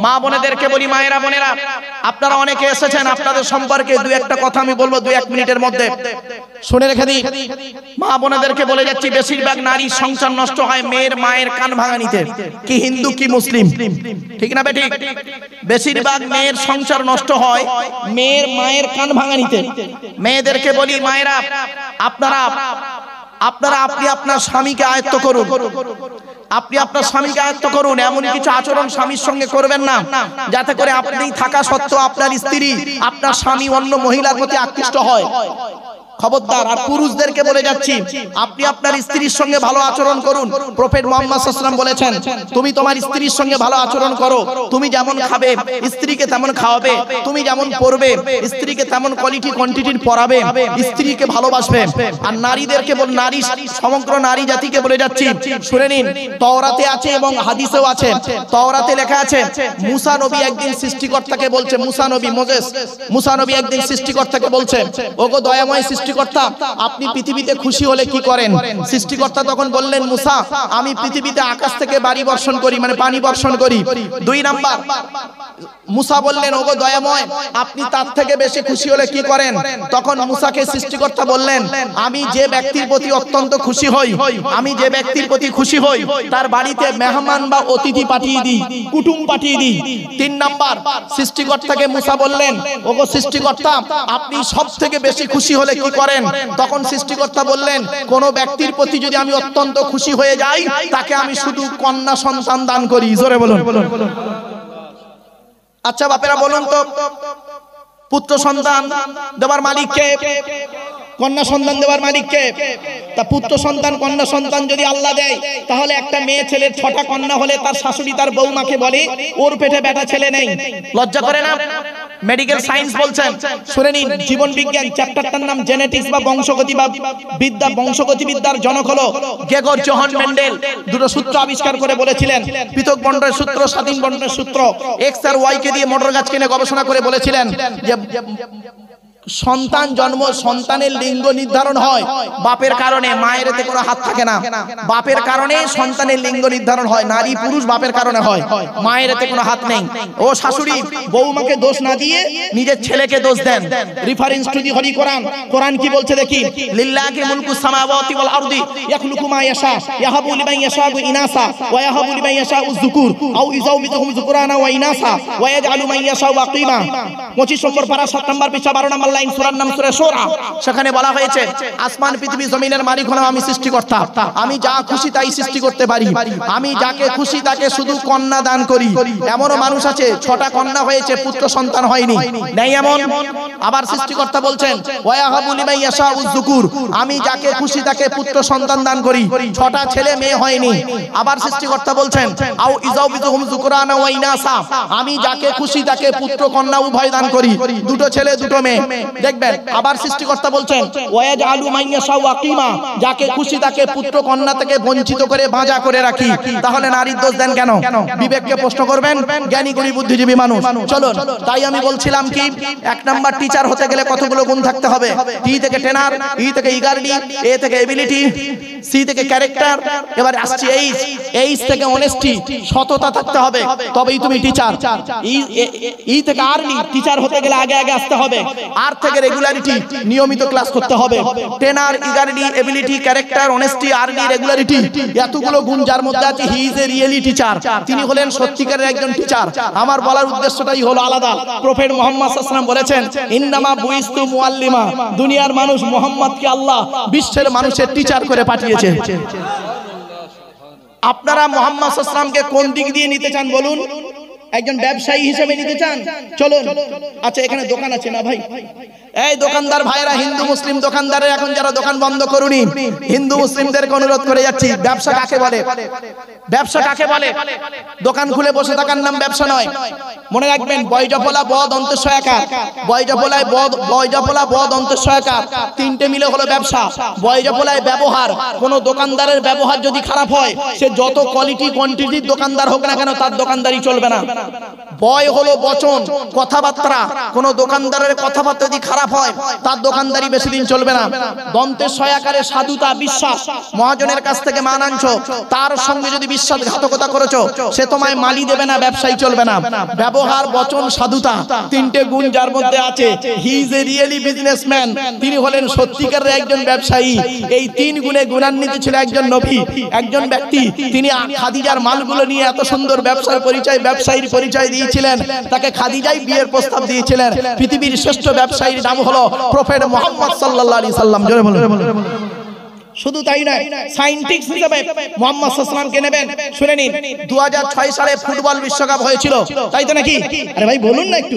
মা বোনেদেরকে বলি, মায়েরা বোনেরা, আপনারা অনেকে এসেছেন, আপনাদের সম্পর্কে দুই একটা কথা আমি বলবো 2-1 মিনিটের মধ্যে, শুনে রেখে দিই। মা বোনেদেরকে বলে যাচ্ছি, বেশিরভাগ নারী সংসার নষ্ট হয় মেয়ের মায়ের কান ভাঙানিতে। কি হিন্দু কি মুসলিম, ঠিক না বেঠিক? বেশিরভাগ মেয়ের সংসার নষ্ট হয় মেয়ের মায়ের কান ভাঙানিতে। মেয়েদেরকে বলি, মায়েরা আপনারা আপনি আপনার স্বামীকে আয়ত্ত করুন, আপনি আপনার স্বামীকে আয়ত্ত করুন। এমন কিছু আচরণ স্বামীর সঙ্গে করবেন না যাতে করে আপনি থাকা সত্ত্বেও আপনার স্ত্রী, আপনার স্বামী অন্য মহিলার প্রতি আকৃষ্ট হয়। খবরদার। আর পুরুষদেরকে বলে যাচ্ছি, আপনি আপনার স্ত্রীর সঙ্গে ভালো আচরণ করুন। প্রফেট মুহাম্মদ সাল্লাল্লাহু আলাইহি ওয়াসাল্লাম বলেছেন, তুমি তোমার স্ত্রীর সঙ্গে ভালো আচরণ করো। তুমি যেমন খাবে স্ত্রীকে তেমন খাওয়াবে, তুমি যেমন পড়বে স্ত্রীকে তেমন কোয়ালিটি কোয়ান্টিটির পড়াবে, স্ত্রীকে ভালোবাসবে। আর নারীদেরকে বল, নারী সমগ্র নারী জাতিকে বলে যাচ্ছি, শুনে নিন, তাওরাতে আছে এবং হাদিসেও আছে। তাওরাতে লেখা আছে, মুসা নবী একদিন সৃষ্টিকর্তাকে বলছে, মুসা নবী একদিন সৃষ্টিকর্তাকে বলছে, ওগো দয়াময় সৃষ্টিকর্তা, আপনি পৃথিবীতে খুশি হলে কি করেন? সৃষ্টিকর্তা তখন বললেন, মুসা, আমি পৃথিবীতে আকাশ থেকে বাড়ি বর্ষণ করি, মানে পানি বর্ষণ করি। 2 নাম্বার, মুসা বললেন, ওগো দয়াময়, আপনি তার থেকে বেশি খুশি হলে কি করেন? তখন মুসাকে সৃষ্টিকর্তা বললেন, আমি যে ব্যক্তির প্রতি অত্যন্ত খুশি হই, আমি যে ব্যক্তির প্রতি খুশি হই তার বাড়িতে মেহমান বা অতিথি পাঠিয়ে দিই, কুটুম পাঠিয়ে দিই। 3 নাম্বার, সৃষ্টিকর্তাকে মুসা বললেন, ওগো সৃষ্টিকর্তা, আপনি সব থেকে বেশি খুশি হলে কি করেন? তখন সৃষ্টিকর্তা বললেন, কোন ব্যক্তির প্রতি যদি আমি অত্যন্ত খুশি হয়ে যাই তাকে আমি শুধু কন্যা সন্তান দান করি। জোরে বলুন। আচ্ছা বাপেরা বলুন তো, পুত্র সন্তান দেওয়ার মালিক কে? কন্যা সন্তান দেওয়ার মালিক কে? তা পুত্র সন্তান কন্যা সন্তান যদি আল্লাহ দেয়, তাহলে একটা মেয়ে ছেলের 6টা কন্যা হলে তার শাশুড়ি তার বৌমাকে বলে, ওর পেটে বেটা ছেলে নেই। লজ্জা করে না? মেডিকেল সায়েন্স বলছেন, শুনে নিন, জীবন বিজ্ঞান চ্যাপ্টারটার নাম জেনেটিক্স বা বংশগতি বা বিদ্যা। বংশগতিবিদ্যার জনক হলো গ্রেগর জোহান মেন্ডেল। 2টো সূত্র আবিষ্কার করে বলেছিলেন, পৃথক বর্ণের সূত্র, স্বাধীন বর্ণের সূত্র। এক্স আর ওয়াই কে দিয়ে মোটর গাছ কিনে গবেষণা করে বলেছিলেন যে সন্তান জন্ম, সন্তানের লিঙ্গ নির্ধারণ হয় বাপের কারণে, মায়ের এতে কোনো হাত থাকে না। বাপের কারণে সন্তানের লিঙ্গ নির্ধারণ হয়, নারী পুরুষ বাপের কারণে হয়, মায়ের এতে কোনো হাত নেই। ও শাশুড়ি বৌমাকে দোষ না দিয়ে নিজের ছেলেকে দোষ দেন। রেফারেন্স টু দি হলি কোরআন। কোরআন কি বলছে দেখি, লিল্লাহি মুলকুস সামাওয়াতি ওয়াল আরদি ইয়াখলুকু মা ইয়াশা ইয়াহাবু লিমান ইয়াশাউ ইনাসা ওয়া ইয়াহাবু লিমান ইয়াশাউ যুকুর আও ইযাউযুহুম যুকরানা ওয়া ইনাসা ওয়া ইয়াজআলু মান ইয়াশাউ আকিমা। 25 নম্বর পারা 7 নম্বর পৃষ্ঠা 12 নম্বর লাইন, সূরার নাম সূরা শূরা। সেখানে বলা হয়েছে, আসমান পৃথিবী জমিনের মালিক হলাম আমি, সৃষ্টিকর্তা। আমি যা খুশি তাই সৃষ্টি করতে পারি, আমি যাকে খুশি তাকে শুধু কন্যা দান করি। এমনও মানুষ আছে 6টা কন্যা হয়েছে, পুত্র সন্তান হয়নি, নেই এমন? আবার সৃষ্টিকর্তা বলছেন, ওয়া ইয়াহাবু লিমান ইয়াশাউ যুকুর, আমি যাকে খুশি তাকে পুত্র সন্তান দান করি, 6টা ছেলে মেয়ে হয়নি। আবার সৃষ্টিকর্তা বলছেন, আও ইযাউযুহুম যুকরানা ওয়া ইনাসা, আমি যাকে খুশি তাকে পুত্র কন্যা উভয় দান করি, 2টো ছেলে 2টো মেয়ে। দেখবেন আবার সৃষ্টিকর্তা বলছেন, ওয়াজআলু মান ইয়াশাউ আকিমা, যাকে খুশি তাকে পুত্র কন্যা থেকে বঞ্চিত করে বাঁচা করে রাখি। তাহলে নারীর দোষ দেন কেন? বিবেককে প্রশ্ন করবেন, জ্ঞানী গুণী বুদ্ধিজীবী মানুষ। চলুন, তাই আমি বলছিলাম কি, 1 নাম্বার টিচার হতে গেলে কতগুলো গুণ থাকতে হবে? টি থেকে টেনার, ই থেকে ইগারলি, এ থেকে এবিলিটি, সি থেকে ক্যারেক্টার, এবার আসছে এইচ থেকে অনেস্টি, সততা থাকতে হবে, তবেই তুমি টিচার। ই থেকে আর্লি, টিচার হতে গেলে আগে আগে আসতে হবে। আর থেকে রেগুলারিটি, নিয়মিত ক্লাস করতে হবে। টেনার, eagerly, ability, character, honesty, early, regularity, এতগুলো গুণ যার মধ্যে আছে, he is a really teacher. তিনি হলেন সত্যিকারের একজন টিচার। আমার বলার উদ্দেশ্যটাই হলো আলাদা। প্রফেট মুহাম্মদ সাল্লাল্লাহু আলাইহি ওয়াসাল্লাম বলেছেন, ইন্নামা বুইস্তু মুআল্লিমা, দুনিয়ার মানুষ মুহাম্মদকে আল্লাহ বিশ্বের মানুষের টিচার করে পাঠিয়েছে। আপনারা মুহাম্মদ সাল্লাল্লাহু আলাইহি ওয়াসাল্লামকে কোন দিক দিয়ে নিতে চান বলুন? একজন ব্যবসায়ী হিসেবে নিতে চান? চলুন। আচ্ছা, এখানে দোকান আছে না ভাই? এই দোকানদার ভাইরা, হিন্দু মুসলিম দোকানদারের এখন যারা দোকান বন্ধ করুনি, হিন্দু মুসলিমদেরকে অনুরোধ করে যাচ্ছি, ব্যবসা কাকে বলে? ব্যবসা কাকে বলে? দোকান খুলে বসে থাকার নাম ব্যবসা নয়। মনে রাখবেন, বয়জফলা ব দন্তেশ আকার, বয়জফলায় বয়জফলা ব দন্তেশ আকার, 3টে মিলে হলো ব্যবসা। বয়জফলায় ব্যবহার, কোন দোকানদারের ব্যবহার যদি খারাপ হয়, সে যত কোয়ালিটি কোয়ান্টিটির দোকানদার হোক না কেন, তার দোকানদারি চলবে না। বয় হলো বচন, কথাবার্তা। কোন দোকানদারের কথাবার্তা যদি খারাপ হয় তার দোকানদারি বেশি দিন চলবে না। দন্তের সয়াকারে সাধুতা, বিশ্বাস। মহাজনের কাছ থেকে মান আনছো, তার সঙ্গে যদি বিশ্বাসঘাতকতা করেছো, সে তোমায় মালি দেবে না, ব্যবসায়ী চলবে না। ব্যবহার, বচন, সাধুতা, তিনটে গুণ যার মধ্যে আছে, he is a really businessman. তিনি হলেন সত্যিকারের একজন ব্যবসায়ী। এই তিন গুণে গুণান্বিত ছিল একজন নবী, একজন ব্যক্তি। তিনি খাদিজার মালগুলো নিয়ে এত সুন্দর ব্যবসার পরিচয়, ব্যবসায়ীর পরিচয় দিয়েছিলেন। তাকে খাদিজাই বিয়ের প্রস্তাব দিয়েছিলেন। পৃথিবীর শ্রেষ্ঠ ব্যবসায়ীর নাম হলো প্রফেট মুহাম্মদ সাল্লাল্লাহু আলাইহি সাল্লাম। জোরে বলুন। শুধু তাই নয়, সায়েন্টিস্ট হিসেবে মুহাম্মদ সাল্লাল্লাহু আলাইহি সাল্লামকে নেবেন। শুনে নিন, 2006 সালে ফুটবল বিশ্বকাপ হয়েছিল, তাই তো নাকি? আরে ভাই বলুন না একটু।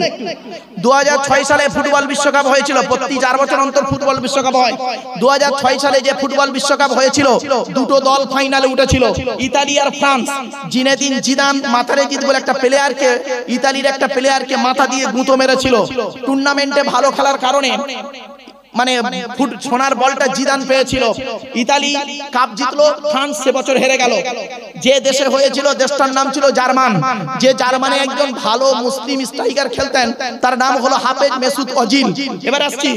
2006 সালে ফুটবল বিশ্বকাপ হয়েছিল। প্রতি 4 বছর অন্তর ফুটবল বিশ্বকাপ হয়। 2006 সালে যে ফুটবল বিশ্বকাপ হয়েছিল, দুটো দল ফাইনালে উঠেছিল, ইতালি আর ফ্রান্স। জিনেদিন জিদান মাথারেজিদ বলে একটা প্লেয়ারকে, ইতালির একটা প্লেয়ারকে মাথা দিয়ে গুঁতো মেরেছিল। টুর্নামেন্টে ভালো খেলার কারণে মানে সোনার বলটা জিদান পেয়েছিল। ইতালি কাপ জিতলো, ফ্রান্স সে বছর হেরে গেল। যে দেশে হয়েছিল দেশটার নাম ছিল জার্মান। যে জার্মানে একজন ভালো মুসলিম স্ট্রাইকার খেলতেন, তার নাম হলো হাফেজ মেসুদ ওজিল। এবার আসছি,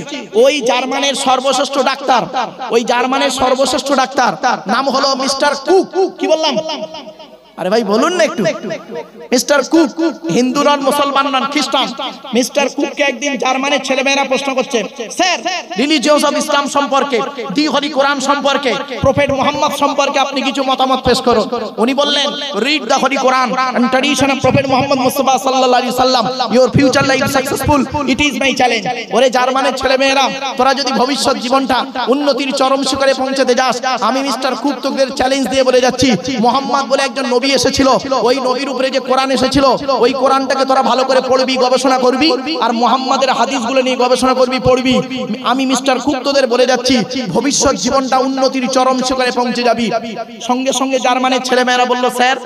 ওই জার্মানের সর্বশ্রেষ্ঠ ডাক্তার, ওই জার্মানের সর্বশ্রেষ্ঠ ডাক্তার নাম হলো মিস্টার কুক। কি বললাম? আরে ভাই বলুন না একটু। মিস্টার কুক হিন্দু নন, মুসলমান নন, খ্রিস্টান। মিস্টার কুককে একদিন জার্মানের ছেলেমেয়েরা প্রশ্ন করছে, স্যার রিলিজিয়স অফ ইসলাম সম্পর্কে, দি হলি কোরআন সম্পর্কে, প্রফেট মুহাম্মদ সম্পর্কে আপনি কিছু মতামত পেশ করুন। উনি বললেন, read the holy Quran and tradition of prophet Muhammad Mustafa সাল্লাল্লাহু আলাইহি সাল্লাম, your future life successful, it is my challenge. ওরে জার্মানের ছেলেমেয়েরা, তোরা যদি ভবিষ্যৎ জীবনটা উন্নতির চরম শিখরে পৌঁছাতে যাস, আমি মিস্টার কুক তোদের চ্যালেঞ্জ দিয়ে বলে যাচ্ছি, মুহাম্মদ বলে একজন নবী এসেছিল, ওই নবীর উপরে যে কোরআন এসেছিল, ওই কোরআনটাকে তোরা ভালো করে পড়বি, গবেষণা করবি, আর মুহাম্মাদের হাদিসগুলো নিয়ে গবেষণা করবি, পড়বি। আমি মিস্টার কুক তোদের বলে যাচ্ছি, ভবিষ্যৎ জীবনটা উন্নতির চরম শিখরে পৌঁছে যাবি। সঙ্গে সঙ্গে জার্মানের ছেলেমেয়েরা বলল, স্যার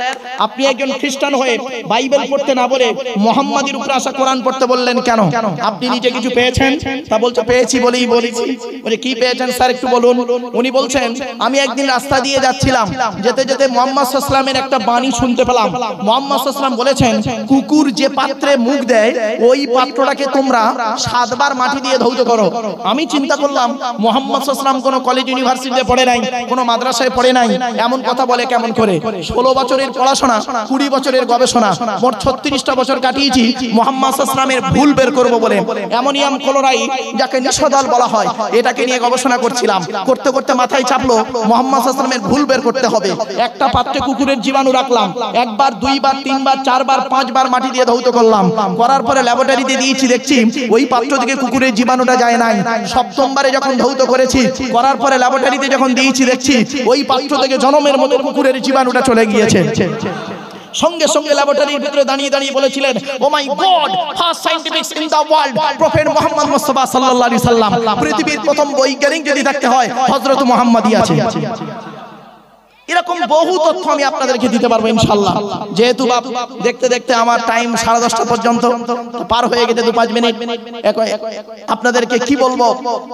আপনি একজন খ্রিস্টান হয়ে বাইবেল পড়তে না বলে মুহাম্মাদের উপরে আসা কোরআন পড়তে বললেন কেন? আপনি নিজে কিছু পেয়েছেন? তা বলছে, পেয়েছি বলেই বলেছি। বলে কি পেয়েছেন স্যার একটু বলুন। উনি বলছেন, আমি একদিন রাস্তা দিয়ে যাচ্ছিলাম, যেতে যেতে মুহাম্মদ সাল্লাল্লাহু আলাইহি ওয়াসাল্লামের একটা বাণী শুনতে পেলাম। মুহাম্মদ সাল্লাল্লাহু আলাইহি ওয়াসাল্লাম বলেছেন, কুকুর যে পাত্রে মুখ দেয়, ওই পাত্রটাকে তোমরা 7 বার মাটি দিয়ে ধৌত করো। আমি চিন্তা করলাম, মুহাম্মদ সাল্লাল্লাহু আলাইহি ওয়াসাল্লাম কোন কলেজ ইউনিভার্সিটিতে পড়ে নাই, কোন মাদ্রাসায় পড়ে নাই, এমন কথা বলে কেমন করে? 16 বছরের পড়াশোনা, 20 বছরের গবেষণা, মোট 36টা বছর কাটিয়েছি মুহাম্মদ সাল্লাল্লাহু আলাইহি ওয়াসাল্লামের ভুল বের করব বলে। অ্যামোনিয়াম ক্লোরাইড যাকে নিষোদল বলা হয়, এটাকে নিয়ে গবেষণা করছিলাম। করতে করতে মাথায় চাপলো, মুহাম্মদ সাল্লাল্লাহু আলাইহি ওয়াসাল্লামের ভুল বের করতে হবে। একটা পাত্রে কুকুরের জীবাণু রাখলাম, একবার, দুইবার, তিনবার, চারবার, 5 বার মাটি দিয়ে ধৌত করলাম। করার পরে ল্যাবরেটরিতে দিয়েছি, দেখছি ওই পাত্র থেকে কুকুরের জীবাণুটা যায় নাই। 7মবারে যখন ধৌত করেছি, করার পরে ল্যাবরেটরিতে যখন দিয়েছি, দেখছি ওই পাত্র থেকে জনমের মতো কুকুরের জীবাণুটা চলে গিয়েছে। সঙ্গে সঙ্গে ল্যাবরেটরির ভিতরে দাঁড়িয়ে দাঁড়িয়ে বলেছিলেন, oh my God, first scientifics in the world, prophet Muhammad Mustafa সাল্লাল্লাহু আলাইহি সাল্লাম। পৃথিবীর প্রথম বৈজ্ঞানিক যদি থাকতে হয়, হযরত মুহাম্মদই আছে। এরকম বহু তথ্য আমি আপনাদেরকে দিতে পারবো ইনশাআল্লাহ। যেহেতু দেখতে দেখতে আমার টাইম 10:30 পর্যন্ত পার হয়ে গেছে, 2-5 মিনিট। আপনাদেরকে কি বলবো,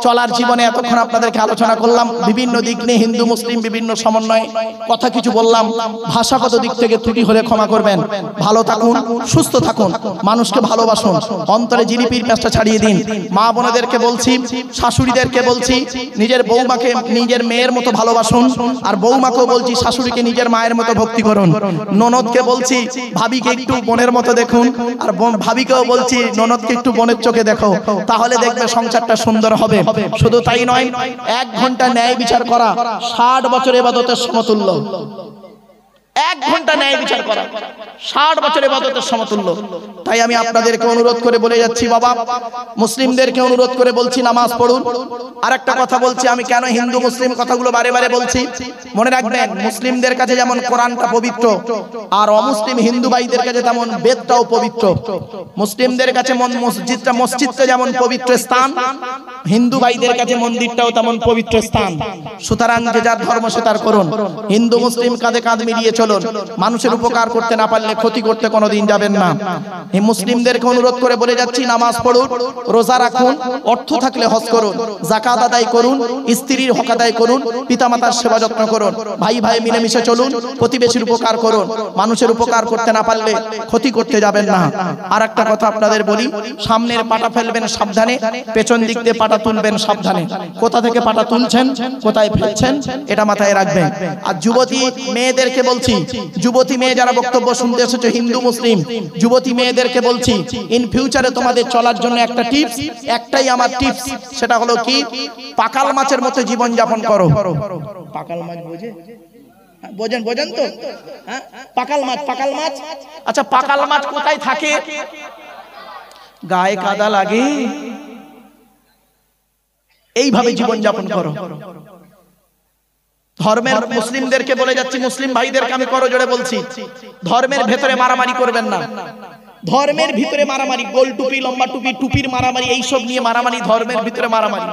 চলার জীবনে এতক্ষণ আপনাদেরকে আলোচনা করলাম বিভিন্ন দিক নিয়ে, হিন্দু মুসলিম বিভিন্ন সমন্বয়ে কথা কিছু বললাম। ভাষাগত দিক থেকে ত্রুটি হলে ক্ষমা করবেন। ভালো থাকুন, সুস্থ থাকুন, মানুষকে ভালোবাসুন, অন্তরে জিলিপির পেঁচটা ছাড়িয়ে দিন। মা বোনেদেরকে বলছি, শাশুড়িদেরকে বলছি, নিজের বৌমাকে নিজের মেয়ের মতো ভালোবাসুন, আর বৌমাকেও বলছি, শাশুড়িকে নিজের মায়ের মতো ভক্তি করুন। ননদকে বলছি, ভাবিকে একটু বোনের মতো দেখুন, আর ভাবিকেও বলছি, ননদকে একটু বোনের চোখে দেখো, তাহলে দেখবে সংসারটা সুন্দর হবে। শুধু তাই নয়, 1 ঘন্টা ন্যায় বিচার করা 60 বছর ইবাদতের সমতুল্য। 1 ঘন্টা ন্যায় বিচার করা 60 বছর ইবাদতের সমতুল্য। তাই আমি আপনাদেরকে অনুরোধ করে বলে যাচ্ছি, বাবা মুসলিমদেরকে অনুরোধ করে বলছি, নামাজ পড়ুন। আর একটা কথা বলছি, আমি কেন হিন্দু মুসলিম কথাগুলো বারে বারে বলছি, মনে রাখবেন, মুসলিমদের কাছে যেমন কোরআনটা পবিত্র, আর অমুসলিম হিন্দু ভাইদের কাছে তেমন বেদটাও পবিত্র। মুসলিমদের কাছে মসজিদটা যেমন পবিত্র স্থান, হিন্দু ভাইদের কাছে মন্দিরটাও তেমন পবিত্র স্থান। সুতরাং যে যার ধর্ম সে তার করুন। হিন্দু মুসলিম কাঁধে কাঁধ মিলিয়ে চলুন। চলুন। মানুষের উপকার করতে না পারলে ক্ষতি করতে কোনোদিন যাবেন না। এই মুসলিমদেরকে অনুরোধ করে বলে যাচ্ছি, নামাজ পড়ুন, রোজা রাখুন, অর্থ থাকলে হজ করুন, যাকাত আদায় করুন, স্ত্রীর হক আদায় করুন, পিতামাতার সেবা যত্ন করুন, ভাই ভাই মিলেমিশে চলুন, প্রতিবেশীর উপকার করুন। মানুষের উপকার করতে না পারলে ক্ষতি করতে যাবেন না। আর একটা কথা আপনাদের বলি, সামনের পাটা ফেলবেন সাবধানে, পেছন দিক দিয়ে পাটা তুলবেন সাবধানে। কোথা থেকে পাটা তুলছেন, কোথায় ফেলছেন, এটা মাথায় রাখবেন। আর যুবতী মেয়েদেরকে বলছি, যুবতী মেয়ে যারা বক্তব্য শুনতে এসেছে, হিন্দু মুসলিম যুবতী মেয়েদেরকে বলছি, ইন ফিউচারে তোমাদের চলার জন্য একটা টিপস, একটাই আমার টিপস, সেটা হলো কি, পাকাল মাছের মতো জীবন যাপন করো। পাকাল মাছ বোঝেন? বোঝেন তো? হ্যাঁ, পাকাল মাছ, পাকাল মাছ। আচ্ছা, পাকাল মাছ কোথায় থাকে? গায়ে কাদা লাগে, এইভাবে জীবন যাপন করো। ধর্মের মুসলিমদেরকে বলে যাচ্ছি, মুসলিম ভাইদেরকে আমি করজোড়ে বলছি, ধর্মের ভেতরে মারামারি করবেন না। ধর্মের ভিতরে মারামারি, গোল টুপি, লম্বা টুপি, টুপির মারামারি, এইসব নিয়ে মারামারি, ধর্মের ভিতরে মারামারি।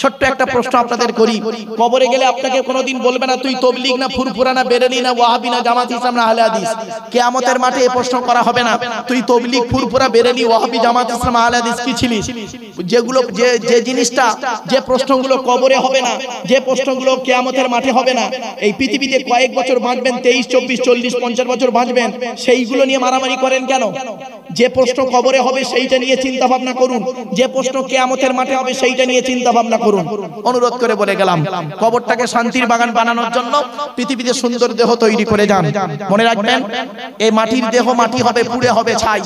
ছোট্ট একটা প্রশ্ন আপনাদের করি, কবরে গেলে আপনাকে কোনোদিন বলবে না তুই তবলিগ না ফুরফুরা না বেরেলি না ওয়াহাবি না জামাত ইসলাম না আহলে হাদিস। কিয়ামতের মাঠে এই প্রশ্ন করা হবে না তুই তবলিগ ফুরফুরা বেরেলি ওয়াহাবি জামাত ইসলাম আহলে হাদিস কি ছিলিস। যেগুলো যে জিনিসটা, যে প্রশ্নগুলো কবরে হবে না, যে প্রশ্নগুলো কিয়ামতের মাঠে হবে না, এই পৃথিবীতে কয়েক বছর বাঁচবেন, 23, 24, 40, 50 বছর বাঁচবেন, সেইগুলো নিয়ে মারামারি করেন কেন? যে প্রশ্ন কবরে হবে সেইটা নিয়ে চিন্তা ভাবনা করুন, যে প্রশ্ন কিয়ামতের মাঠে হবে সেইটা নিয়ে চিন্তা ভাবনা করুন। অনুরোধ করে বলে গেলাম, কবরটাকে শান্তির বাগান বানানোর জন্য পৃথিবীতে সুন্দর দেহ তৈরি করে যান। মনে রাখবেন, এই মাটির দেহ মাটি হবে, পুড়ে হবে ছাই।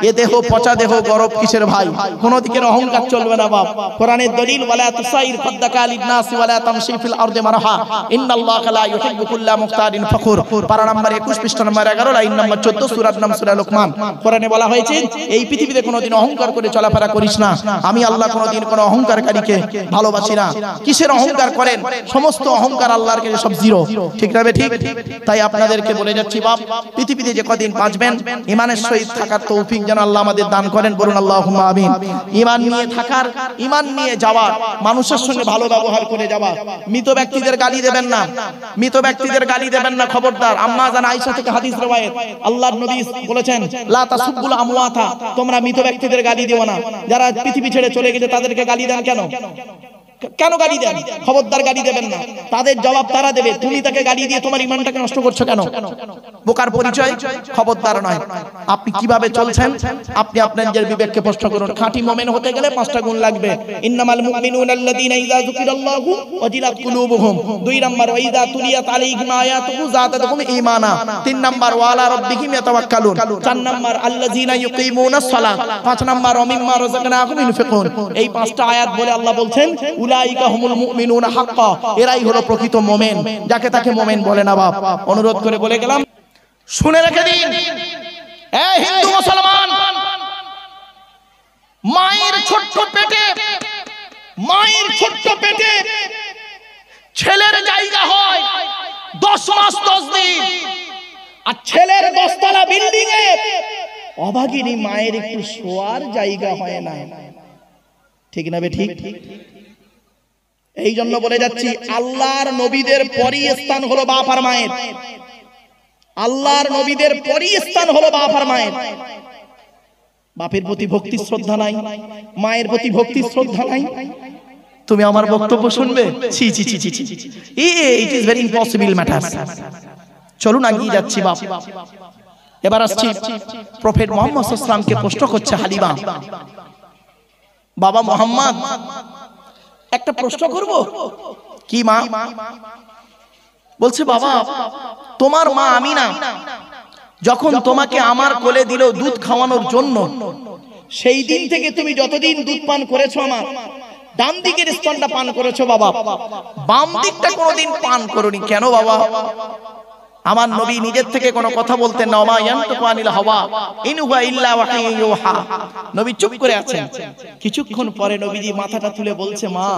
এ দেহ পচা দেহ, গরব কিসের ভাই? কোন দিকের অহংকার চলবে না বাপ। কোরআনের দলিল, ওয়ালা তুসাইর খাদ্দাকা লিন-নাস ওয়ালা তামশি ফিল আরদি মারহা ইন্নাল্লাহা লা ইউহিব্বু কুল্লা মুখতারিন ফখুর। পারা নাম্বার 21, পৃষ্ঠা নাম্বার 11, লাইন নাম্বার 14, সূরার নাম সূরা লোকমান। কোরআনে বলা হয়েছে, এই পৃথিবীতে কোনোদিন অহংকার করে চলাফেরা করিস না। আমি আল্লাহ কোনোদিন কোনো অহংকারকারীকে ভালোবাসি না। কিসের অহংকার করেন? সমস্ত অহংকার আল্লাহর কাছে সব জিরো। ঠিক না? ঠিক। তাই আপনাদেরকে বলে যাচ্ছি বাপ, পৃথিবীতে যে কদিন বাঁচবেন, ঈমানের সহিত থাকার তৌফিক যেন আল্লাহ আমাদের দান করেন। বলুন আল্লাহুম্মা আমিন। ঈমান নিয়ে থাকার, ঈমান নিয়ে যাওয়ার, মানুষের সঙ্গে ভালো ব্যবহার করে যাওয়া। মৃত ব্যক্তিদের গালি দেবেন না, মৃত ব্যক্তিদের গালি দেবেন না, খবরদার। আম্মা জান আয়েশা থেকে হাদিস রওয়ায়াত, আল্লাহর নবী বলেছেন, লা তাসুব্বুল আমওয়াতা, তোমরা মৃত ব্যক্তিদের গালি দিও না। যারা পৃথিবী ছেড়ে চলে গেছে তাদেরকে গালি দেন কেন? কেন গালি দেন? খবরদার গালি দেবেন না, তাদের জবাব তারা দেবে। তুমি তাকে গালি দিয়ে তোমার ঈমানটাকে নষ্ট করছো কেন? বোকার পরিচয়, খবরদার নয়। আপনি কিভাবে চলছেন আপনি আপনার বিবেককে প্রশ্ন করুন। খাঁটি মুমিন হতে গেলে 5টা গুণ লাগবে। ইন্নামাল মুমিনুনা আল্লাযীনা ইযা যুকিরাল্লাহু ওয়াজিলাত কুলুবুহুম। 2 নাম্বার, ওয়া ইযা তুলিয়াত আলাইহিম আয়াতুহু যাদাতুহুম ঈমানা। 3 নাম্বার, ওয়া আলা রাব্বিহিম ইয়াতাওয়াক্কালুন। 4 নাম্বার, আল্লাযীনা ইউকিমুনাস সালাত। 5 নাম্বার, ওয়া মিম্মা রাযাকনাহুম ইউনফিকুন। এই 5টা আয়াত বলে আল্লাহ বলছেন, উলাইকা হুমুল মুমিনুনা হাক্কা, এরাই হলো প্রকৃত মুমিন, যাকে তাকে মুমিন বলে না বাপ। অনুরোধ করে বলে গেলাম, শুনে রেখে দিন, এই হিন্দু মুসলমান, মায়ের ছোট্ট পেটে, মায়ের ছোট্ট পেটে ছেলের জায়গা হয় 10 মাস 10 দিন, আর ছেলের 10 তলা বিল্ডিং এ অভাগিনী মায়ের একটু শোয়ার জায়গা হয় না। ঠিক না বে ঠিক? এই জন্য বলে যাচ্ছি, আল্লাহর নবীদের পরই স্থান হলো বাপ আর মায়ের। আল্লাহর নবীদের পরই স্থান হলো বাপ আর মায়ের। বাপের প্রতি ভক্তি শ্রদ্ধা নাই, মায়ের প্রতি ভক্তি শ্রদ্ধা নাই। তুমি আমার বক্তব্য শুনবে? ছি ছি ছি ছি ছি, it is very impossible matter. চলুন এগিয়ে যাচ্ছি বাপ। এবার আসছি, প্রফেট মুহাম্মদ সাল্লাল্লাহু আলাইহি ওয়াসাল্লামকে প্রশ্ন করছে হালিমা, বাবা মুহাম্মদ, একটা প্রশ্ন করব। কি মা? বলছে, বাবা তোমার মা আমিনা যখন তোমাকে আমার কোলে দিল দুধ খাওয়ানোর জন্য, সেই দিন থেকে তুমি যতদিন দুধ পান করেছো আমার ডান দিকের স্তনটা পান করেছো বাবা, বাম দিকটা কোনোদিন পান করোনি কেন বাবা? আমার নবী নিজের থেকে কোনো কথা বলতেন না, মা ইয়ানতাকু আনিল হাওয়া ইন হুয়া ইল্লা ওয়াহিয়্যুন ইউহা। নবী চুপ করে আছেন। কিছুক্ষণ পরে নবীজি মাথাটা তুলে বলছে, মা,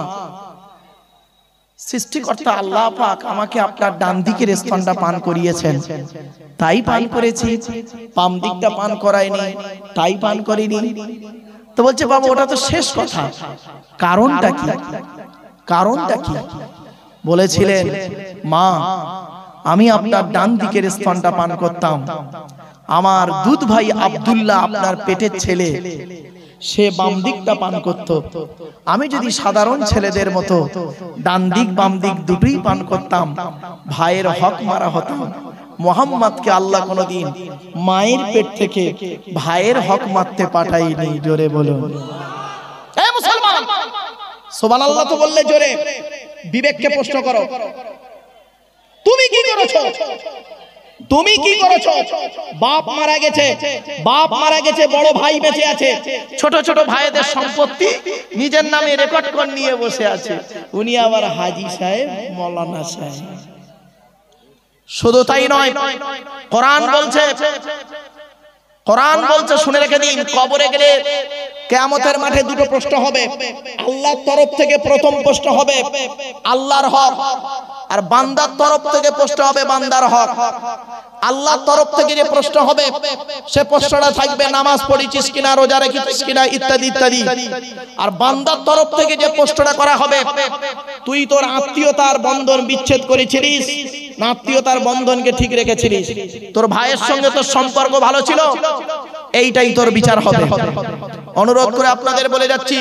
সৃষ্টিকর্তা আল্লাহ পাক আমাকে আপনার ডান দিকের স্তনটা পান করিয়েছেন, তাই পান করেছি, বাম দিকটা পান করায়নি, তাই পান করিনি। তো বলছে, বাবা ওটা তো শেষ কথা, কারণটা কি? কারণটা কি? বলেছিলেন, মা আমি আপনার ডান দিকের স্তনটা পান করতাম, আমার দুধ ভাই আব্দুল্লাহ আপনার পেটের ছেলে সে বাম দিকটা পান করত। আমি যদি সাধারণ ছেলেদের মতো ডান দিক বাম দিক দুটোই পান করতাম, ভাইয়ের হক মারা হতাম। মোহাম্মদকে আল্লাহ কোনদিন মায়ের পেট থেকে ভাইয়ের হক মারতে পাঠায়নি। জোরে বলুন এই মুসলমান সুবহানাল্লাহ তো বললে জোরে। বিবেককে প্রশ্ন করো, তুমি কি করেছো? তুমি কি করেছো? বাপ মারা গেছে, বাপ মারা গেছে, বড় ভাই বেঁচে আছে, ছোট ছোট ভাইদের সম্পত্তি নিজের নামে রেকর্ড করে নিয়ে বসে আছে। উনি আবার হাজী সাহেব, মৌলানা সাহেব। শুধু তাই নয়, কোরআন বলছে, কোরআন বলছে শুনে রেখে দিন, কবরে গেলে কিয়ামতের মাঠে দুটো প্রশ্ন হবে। আল্লাহর তরফ থেকে প্রথম প্রশ্ন হবে আল্লাহর হক, আর বান্দার তরফ থেকে প্রশ্ন হবে বান্দার হক। আল্লাহর তরফ থেকে যে প্রশ্ন হবে সে প্রশ্নটা থাকবে নামাজ পড়েছিস কিনা, রোজা রেখেছিস কিনা, ইত্যাদি ইত্যাদি। আর বান্দার তরফ থেকে যে প্রশ্নটা করা হবে, তুই তোর আত্মীয়তার বন্ধন বিচ্ছেদ করেছিলিস না আত্মীয়তার বন্ধনকে ঠিক রেখেছিলিস? তোর ভাইয়ের সঙ্গে তোর সম্পর্ক ভালো ছিল? এইটাই তোর বিচার হবে। অনুরোধ করে আপনাদের বলে যাচ্ছি,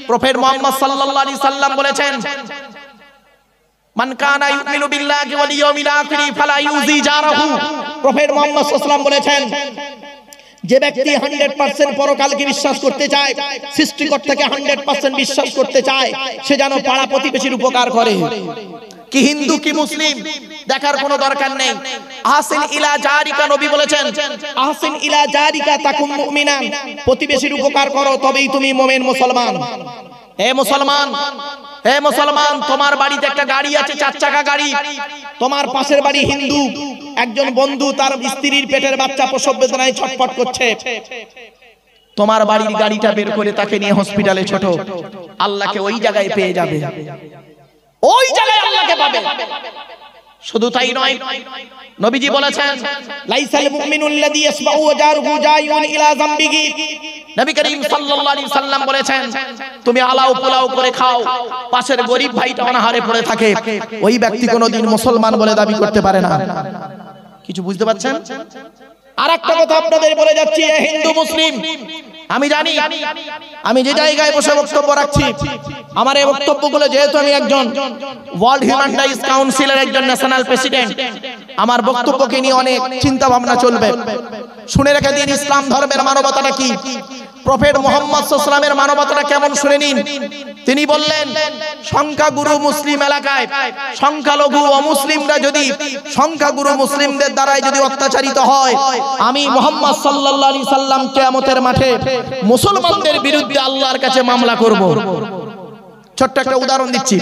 প্রফেট মুহাম্মদ সাল্লাল্লাহু আলাইহি সাল্লাম বলেছেন, মান কানা ইউমিনু বিল্লাহি ওয়াল ইয়াউমিল আখির ফালা ইউজি জারাহু। প্রফেট মুহাম্মদ সাল্লাল্লাহু আলাইহি সাল্লাম বলেছেন, যে ব্যক্তি 100% পরকালকে বিশ্বাস করতে চায়, সৃষ্টিকর্তাকে 100% বিশ্বাস করতে চায়, সে যেন পাড়া প্রতিবেশীর উপকার করে। কি হিন্দু কি মুসলিম দেখার কোনো দরকার নেই। আহসিন ইলা জারিকা, নবী বলেছেন আহসিন ইলা জারিকা তাকুম মুমিনান, প্রতিবেশীর উপকার করো তবেই তুমি মুমিন মুসলমান। হে মুসলমান, হে মুসলমান, তোমার বাড়িতে একটা গাড়ি আছে, 4 চাকা গাড়ি, তোমার পাশের বাড়ি হিন্দু একজন বন্ধু তার স্ত্রীর পেটের বাচ্চা প্রসব বেদনায় ছটফট করছে, তোমার বাড়ির গাড়িটা বের করে তাকে নিয়ে হসপিটালে ছোট, আল্লাহকে ওই জায়গায় পেয়ে যাবে, ওই জায়গায় আল্লাহকে পাবে। শুধু তাই নয়, নবীজি বলেছেন লাইসাল মুমিনুল্লাযী ইয়াসবাউ ওয়া জারুহু জাইউন ইলা যামবিহি। নবী করিম সাল্লাল্লাহু আলাইহি সাল্লাম বলেছেন, তুমি আলাও পোলাও করে খাও, পাশের গরীব ভাইটা অনাহারে পড়ে থাকে, ওই ব্যক্তি কোনোদিন মুসলমান বলে দাবি করতে পারে না। কিছু বুঝতে পারছেন? আরেকটা কথা আপনাদের বলে যাচ্ছি, হিন্দু মুসলিম আমি জানি, আমি যে জায়গায় বসে বক্তব্য রাখছি, আমার এই বক্তব্যগুলো যেহেতু আমি একজন ওয়ার্ল্ড হিউম্যান রাইটস কাউন্সিলের একজন ন্যাশনাল প্রেসিডেন্ট, আমার বক্তব্যকে নিয়ে অনেক চিন্তা ভাবনা চলবে। শুনে রেখে দিন ইসলাম ধর্মের মানবতাটা কি, প্রফেট মুহাম্মদ সাল্লাল্লাহু আলাইহি ওয়াসাল্লামের মানবতাটা কেমন শুনে নিন। তিনি বললেন, সংখ্যাগুরু মুসলিম এলাকায় সংখ্যালঘু অমুসলিমরা যদি সংখ্যাগুরু মুসলিমদের দ্বারাই যদি অত্যাচারিত হয়, আমি মুহাম্মদ সাল্লাল্লাহু আলাইহি সাল্লাম কিয়ামতের মাঠে মুসলমানদের বিরুদ্ধে আল্লাহর কাছে মামলা করব। ছোট্ট একটা উদাহরণ দিচ্ছি,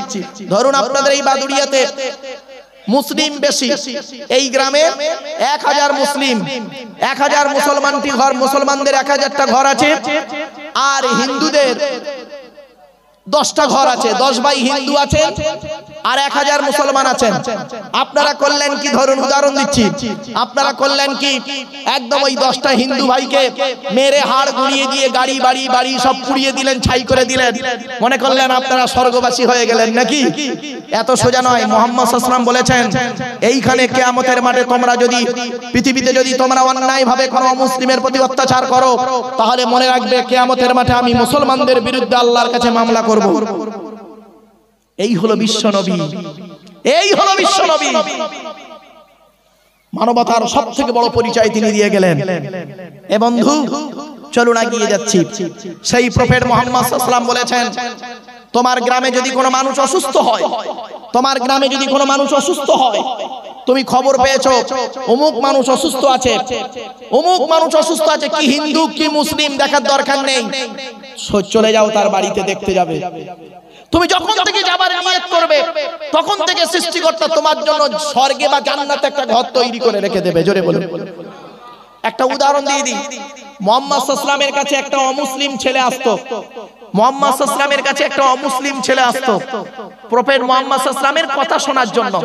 ধরুন আপনাদের এই বাদুড়িয়াতে মুসলিম বেশি, এই গ্রামে 1000 মুসলিম, 1000 মুসলমানটি ঘর, মুসলমানদের 1000টা ঘর আছে, আর হিন্দুদের 10টা ঘর আছে, 10 ভাই হিন্দু আছে আর 1000 মুসলমান আছেন। আপনারা করলেন কি, ধরুন উদাহরণ দিচ্ছি, আপনারা করলেন কি, একদম ওই 10টা হিন্দু ভাইকে মেরে হাড় গুঁড়িয়ে দিয়ে গাড়ি বাড়ি বাড়ি সব পুড়িয়ে দিলেন, ছাই করে দিলেন, মনে করলেন আপনারা স্বর্গবাসী হয়ে গেলেন নাকি? এত সোজা নয়। মুহাম্মদ সাল্লাল্লাহু আলাইহি ওয়াসাল্লাম বলেছেন, এইখানে কিয়ামতের মাঠে তোমরা যদি পৃথিবীতে যদি তোমরা অন্যায় ভাবে কোনো মুসলিমের প্রতি অত্যাচার করো, তাহলে মনে রাখবে কিয়ামতের মাঠে আমি মুসলমানদের বিরুদ্ধে আল্লাহর কাছে মামলা করব। এই হলো বিশ্ব নবী, এই হলো বিশ্ব নবী। মানবতার সবথেকে বড় পরিচয় তিনি দিয়ে গেলেন। এ বন্ধু চলুন এগিয়ে যাচ্ছি। সেই প্রফেট মুহাম্মদ সাল্লাল্লাহু আলাইহি ওয়াসাল্লাম বলেছেন, তোমার গ্রামে যদি কোনো মানুষ অসুস্থ হয়, তোমার গ্রামে যদি কোনো মানুষ অসুস্থ হয়, তুমি খবর পেয়েছো অমুক মানুষ অসুস্থ আছে, অমুক মানুষ অসুস্থ আছে, কি হিন্দু কি মুসলিম দেখার দরকার নেই, চলে যাও তার বাড়িতে দেখতে যাবে। তুমি যখন থেকে যাবার নিয়ত করবে, তখন থেকে সৃষ্টিকর্তা তোমার জন্য স্বর্গে বা জান্নাতে একটা ঘর তৈরি করে রেখে দেবে। জোরে বলুন। একটা উদাহরণ দিয়ে দিই, মুহাম্মদ সাল্লাল্লাহু আলাইহি ওয়াসাল্লামের কাছে একটা অমুসলিম ছেলে আসতো, মুহাম্মদ সাল্লাল্লাহু আলাইহি ওয়াসাল্লামের কাছে একটা অমুসলিম ছেলে আসতো প্রফেট মুহাম্মদ সাল্লাল্লাহু আলাইহি ওয়াসাল্লামের কথা শোনার জন্য।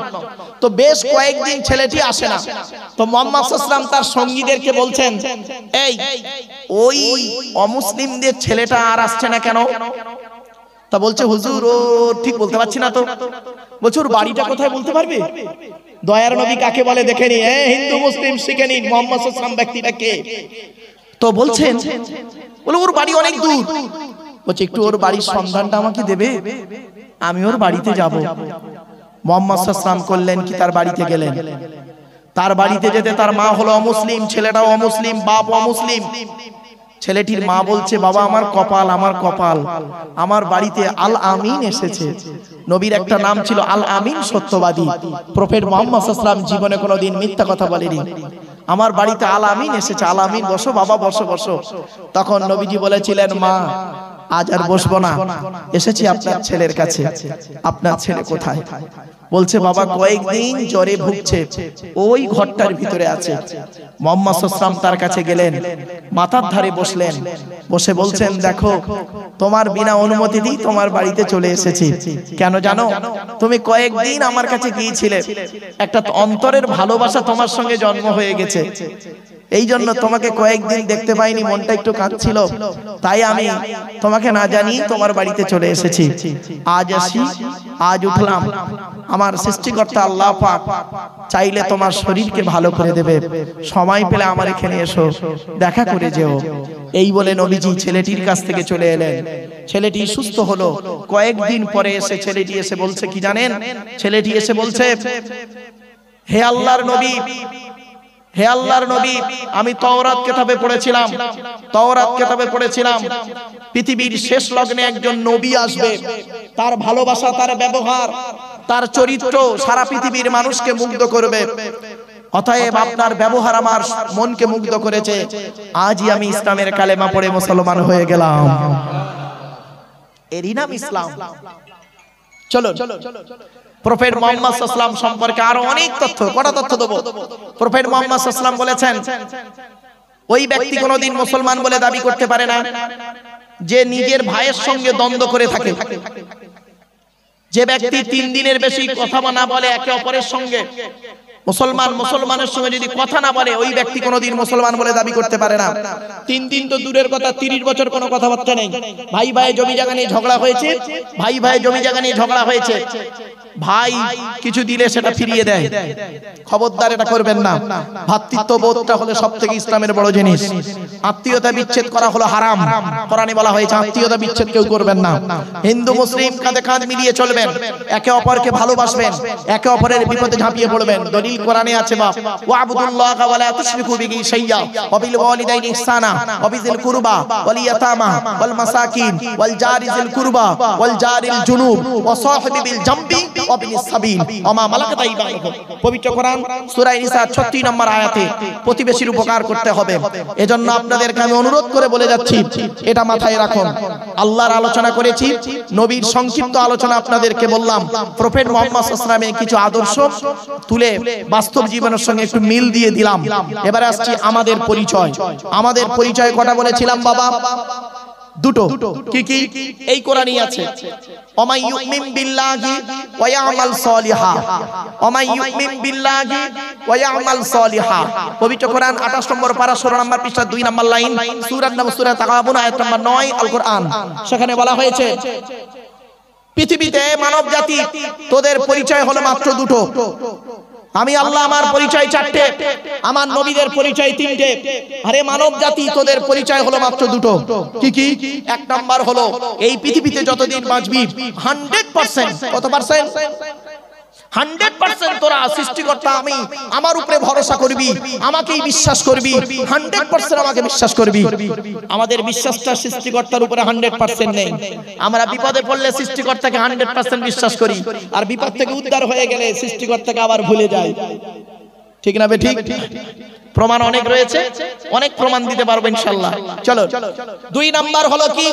তো বেশ কয়েকদিন ছেলেটি আসে না, তো মুহাম্মদ সাল্লাল্লাহু আলাইহি ওয়াসাল্লাম তার সঙ্গীদেরকে বলছেন, এই ওই অমুসলিমদের ছেলেটা আর আসছে না কেন? তা বলছে, হুজুর ও ঠিক বলতে পারছি না তো। বলছে, ওর বাড়িটা কোথায় বলতে পারবে? দয়ার নবী কাকে বলে দেখে নি, হিন্দু মুসলিম শিখে নিন মুহাম্মদ সাল্লাল্লাহু আলাইহি ওয়াসাল্লাম ব্যক্তিটা কে। তো বলছেন, বলে ওর বাড়ি অনেক দূর, বলছে একটু ওর বাড়ির সন্ধানটা আমাকে দেবে, আমি ওর বাড়িতে যাব। মুহাম্মদ সাল্লাল্লাহু আলাইহি ওয়াসাল্লাম করলেন কি, তার বাড়িতে গেলেন। তার বাড়িতে যেতে তার মা হলো অমুসলিম, ছেলেটাও অমুসলিম, বাপ অমুসলিম। ছেলেটির মা বলছে, বাবা আমার কপাল, আমার কপাল, আমার বাড়িতে আল আমিন এসেছে। নবীর একটা নাম ছিল আল আমিন, সত্যবাদী। প্রফেট মুহাম্মদ সাল্লাল্লাহু আলাইহি ওয়াসাল্লাম জীবনে কোনোদিন মিথ্যা কথা বলেনি। আমার বাড়িতে আল আমিন এসেছে, আল আমিন, বসো বাবা, বসো বসো। তখন নবীজি বলেছিলেন, মা আজ আর বসবো না, এসেছি আপনার ছেলের কাছে। আপনার ছেলে কোথায়? বলছে, বাবা কয়েকদিন জ্বরে ভুগছে, ওই ঘরটার ভিতরে আছে। মুহাম্মদ সাল্লাল্লাহু আলাইহি ওয়াসাল্লাম তার কাছে গেলেন, মাথার ধারে বসলেন, বসে বলছেন, দেখো তোমার বিনা অনুমতিতেই তোমার বাড়িতে চলে এসেছি। কেন জানো? তুমি কয়েকদিন আমার কাছে গিয়েছিলে, একটা অন্তরের ভালোবাসা তোমার সঙ্গে জন্ম হয়ে গেছে, এই জন্য তোমাকে কয়েকদিন দেখতে পাইনি, মনটা একটু কাঁদছিল, তাই আমি তোমাকে না জানি তোমার বাড়িতে চলে এসেছি। আজ আসি, আজ উঠলাম, আমার সৃষ্টিকর্তা আল্লাহ পাক চাইলে তোমার শরীরকে ভালো করে দেবে, সময় পেলে আমার এখানে এসো, দেখা করে যেও। এই বলে নবীজি ছেলেটির কাছ থেকে চলে এলেন। ছেলেটি সুস্থ হলো। কয়েকদিন পরে এসে ছেলেটি এসে বলছে কি জানেন? ছেলেটি এসে বলছে, হে আল্লাহর নবী, হে আল্লাহর নবী, আমি তাওরাত কিতাবে পড়েছিলাম, তাওরাত কিতাবে পড়েছিলাম পৃথিবীর শেষ লগ্নে একজন নবী আসবে, তার ভালোবাসা, তার ব্যবহার, তার চরিত্র সারা পৃথিবীর মানুষকে মুগ্ধ করবে। অতএব আপনার ব্যবহার আমার মনকে মুগ্ধ করেছে, আজই আমি ইসলামের কালেমা পড়ে মুসলমান হয়ে গেলাম। এরই নাম ইসলাম। চলো প্রফেট মুহাম্মদ সাল্লাল্লাহু আলাইহি ওয়াসাল্লাম সম্পর্কে আরো অনেক তথ্য, কটা তথ্য দেব। প্রফেট মুহাম্মদ সাল্লাল্লাহু আলাইহি ওয়াসাল্লাম বলেছেন, ওই ব্যক্তি কোনোদিন মুসলমান বলে দাবি করতে পারে না যে নিজের ভাইয়ের সঙ্গে দ্বন্দ্ব করে থাকে। যে ব্যক্তি 3 দিনের বেশি কথা না বলে একে অপরের সঙ্গে, মুসলমানের সঙ্গে যদি কথা না বলে, ওই ব্যক্তি কোনোদিন মুসলমান বলে দাবি করতে পারে না। 3 দিন তো দূরের কথা, 30 বছর কোনো কথাবার্তা নেই। ভাই ভাই জমি জায়গা নিয়ে ঝগড়া হয়েছে, ভাই ভাই জমি জায়গা নিয়ে ঝগড়া হয়েছে, ভাই কিছু দিলে সেটা ফিরিয়ে দেয়, খবরদার এটা করবেন না। ভ্রাতৃত্ববোধটা হলো সবথেকে ইসলামের বড় জিনিস। আত্মীয়তা বিচ্ছেদ করা হলো হারাম, কোরআনে বলা হয়েছে আত্মীয়তা বিচ্ছেদ কেউ করবেন না। হিন্দু মুসলিম কাঁধে কাঁধ মিলিয়ে চলবেন, একে অপরকে ভালোবাসবেন, একে অপরের বিপদে ঝাঁপিয়ে পড়বেন। দলিল কোরআনে আছে, বাপ ওয়াবুদুল্লাহ ওয়া লা তুশরিকু বিহি শাইয়্যা ওয়া বিল ওয়ালিদাইনি ইহসানা ওয়া বিযিল কুরবা ওয়াল ইয়াতামা ওয়াল মাসাকিন ওয়াল জারি যিল কুরবা ওয়াল জারিল জুনুব ওয়া সাহিবি বিল জামবি ওয়া বিনিস সাবিল ওয়া মা মালাকাত আইমানুকুম। পবিত্র কোরআন সূরা নিসা 36 নম্বর আয়াতে প্রতিবেশীর উপকার করতে হবে। এজন্য আপনাদেরকে আমি অনুরোধ করে বলে যাচ্ছি, এটা মাথায় রাখুন। আল্লাহর আলোচনা করেছি, নবীর সংক্ষিপ্ত আলোচনা আপনাদেরকে বললাম, প্রফেট মুহাম্মদ সাল্লাল্লাহু আলাইহি ওয়াসাল্লামের কিছু আদর্শ তুলে বাস্তব জীবনের সঙ্গে একটু মিল দিয়ে দিলাম। এবারে আসছি আমাদের পরিচয়। আমাদের পরিচয় কটা বলেছিলাম বাবা? দুটো। কি কি? এই কোরআনই আছে, ওমাই ইউমিন বিল্লাহি ওয়া ইয়ামাল সলিহা, ওমাই ইউমিন বিল্লাহি ওয়া ইয়ামাল সলিহা। পবিত্র কোরআন 28 নম্বর পারা 16 নম্বর পৃষ্ঠা 2 নম্বর লাইন, সূরার নাম সূরা তাগাবুন আয়াত নম্বর 9 আল কোরআন। সেখানে বলা হয়েছে, পৃথিবীতে মানব জাতি তোদের পরিচয় হলো মাত্র দুটো। আমি আল্লাহ আমার পরিচয় 4টে, আমার নবীদের পরিচয় 3টে। আরে মানব জাতি তোদের পরিচয় হলো মাত্র দুটো। কি কি? 1 নাম্বার হলো এই পৃথিবীতে যতদিন বাঁচবি 100%, কত পার্সেন্ট? 100% তোরা সৃষ্টিকর্তা আমি, আমার উপরে ভরসা করবি, আমাকেই বিশ্বাস করবি, 100% আমাকে বিশ্বাস করবি। আমাদের বিশ্বাসটা সৃষ্টিকর্তার উপরে 100% নেই। আমরা বিপদে পড়লে সৃষ্টিকর্তাকে 100% বিশ্বাস করি, আর বিপদ থেকে উদ্ধার হয়ে গেলে সৃষ্টিকর্তাকে আবার ভুলে যাই। ঠিক না ঠিক? প্রমাণ অনেক রয়েছে, অনেক প্রমাণ দিতে পারবো ইনশাআল্লাহ। চলো 2 নাম্বার হলো কি?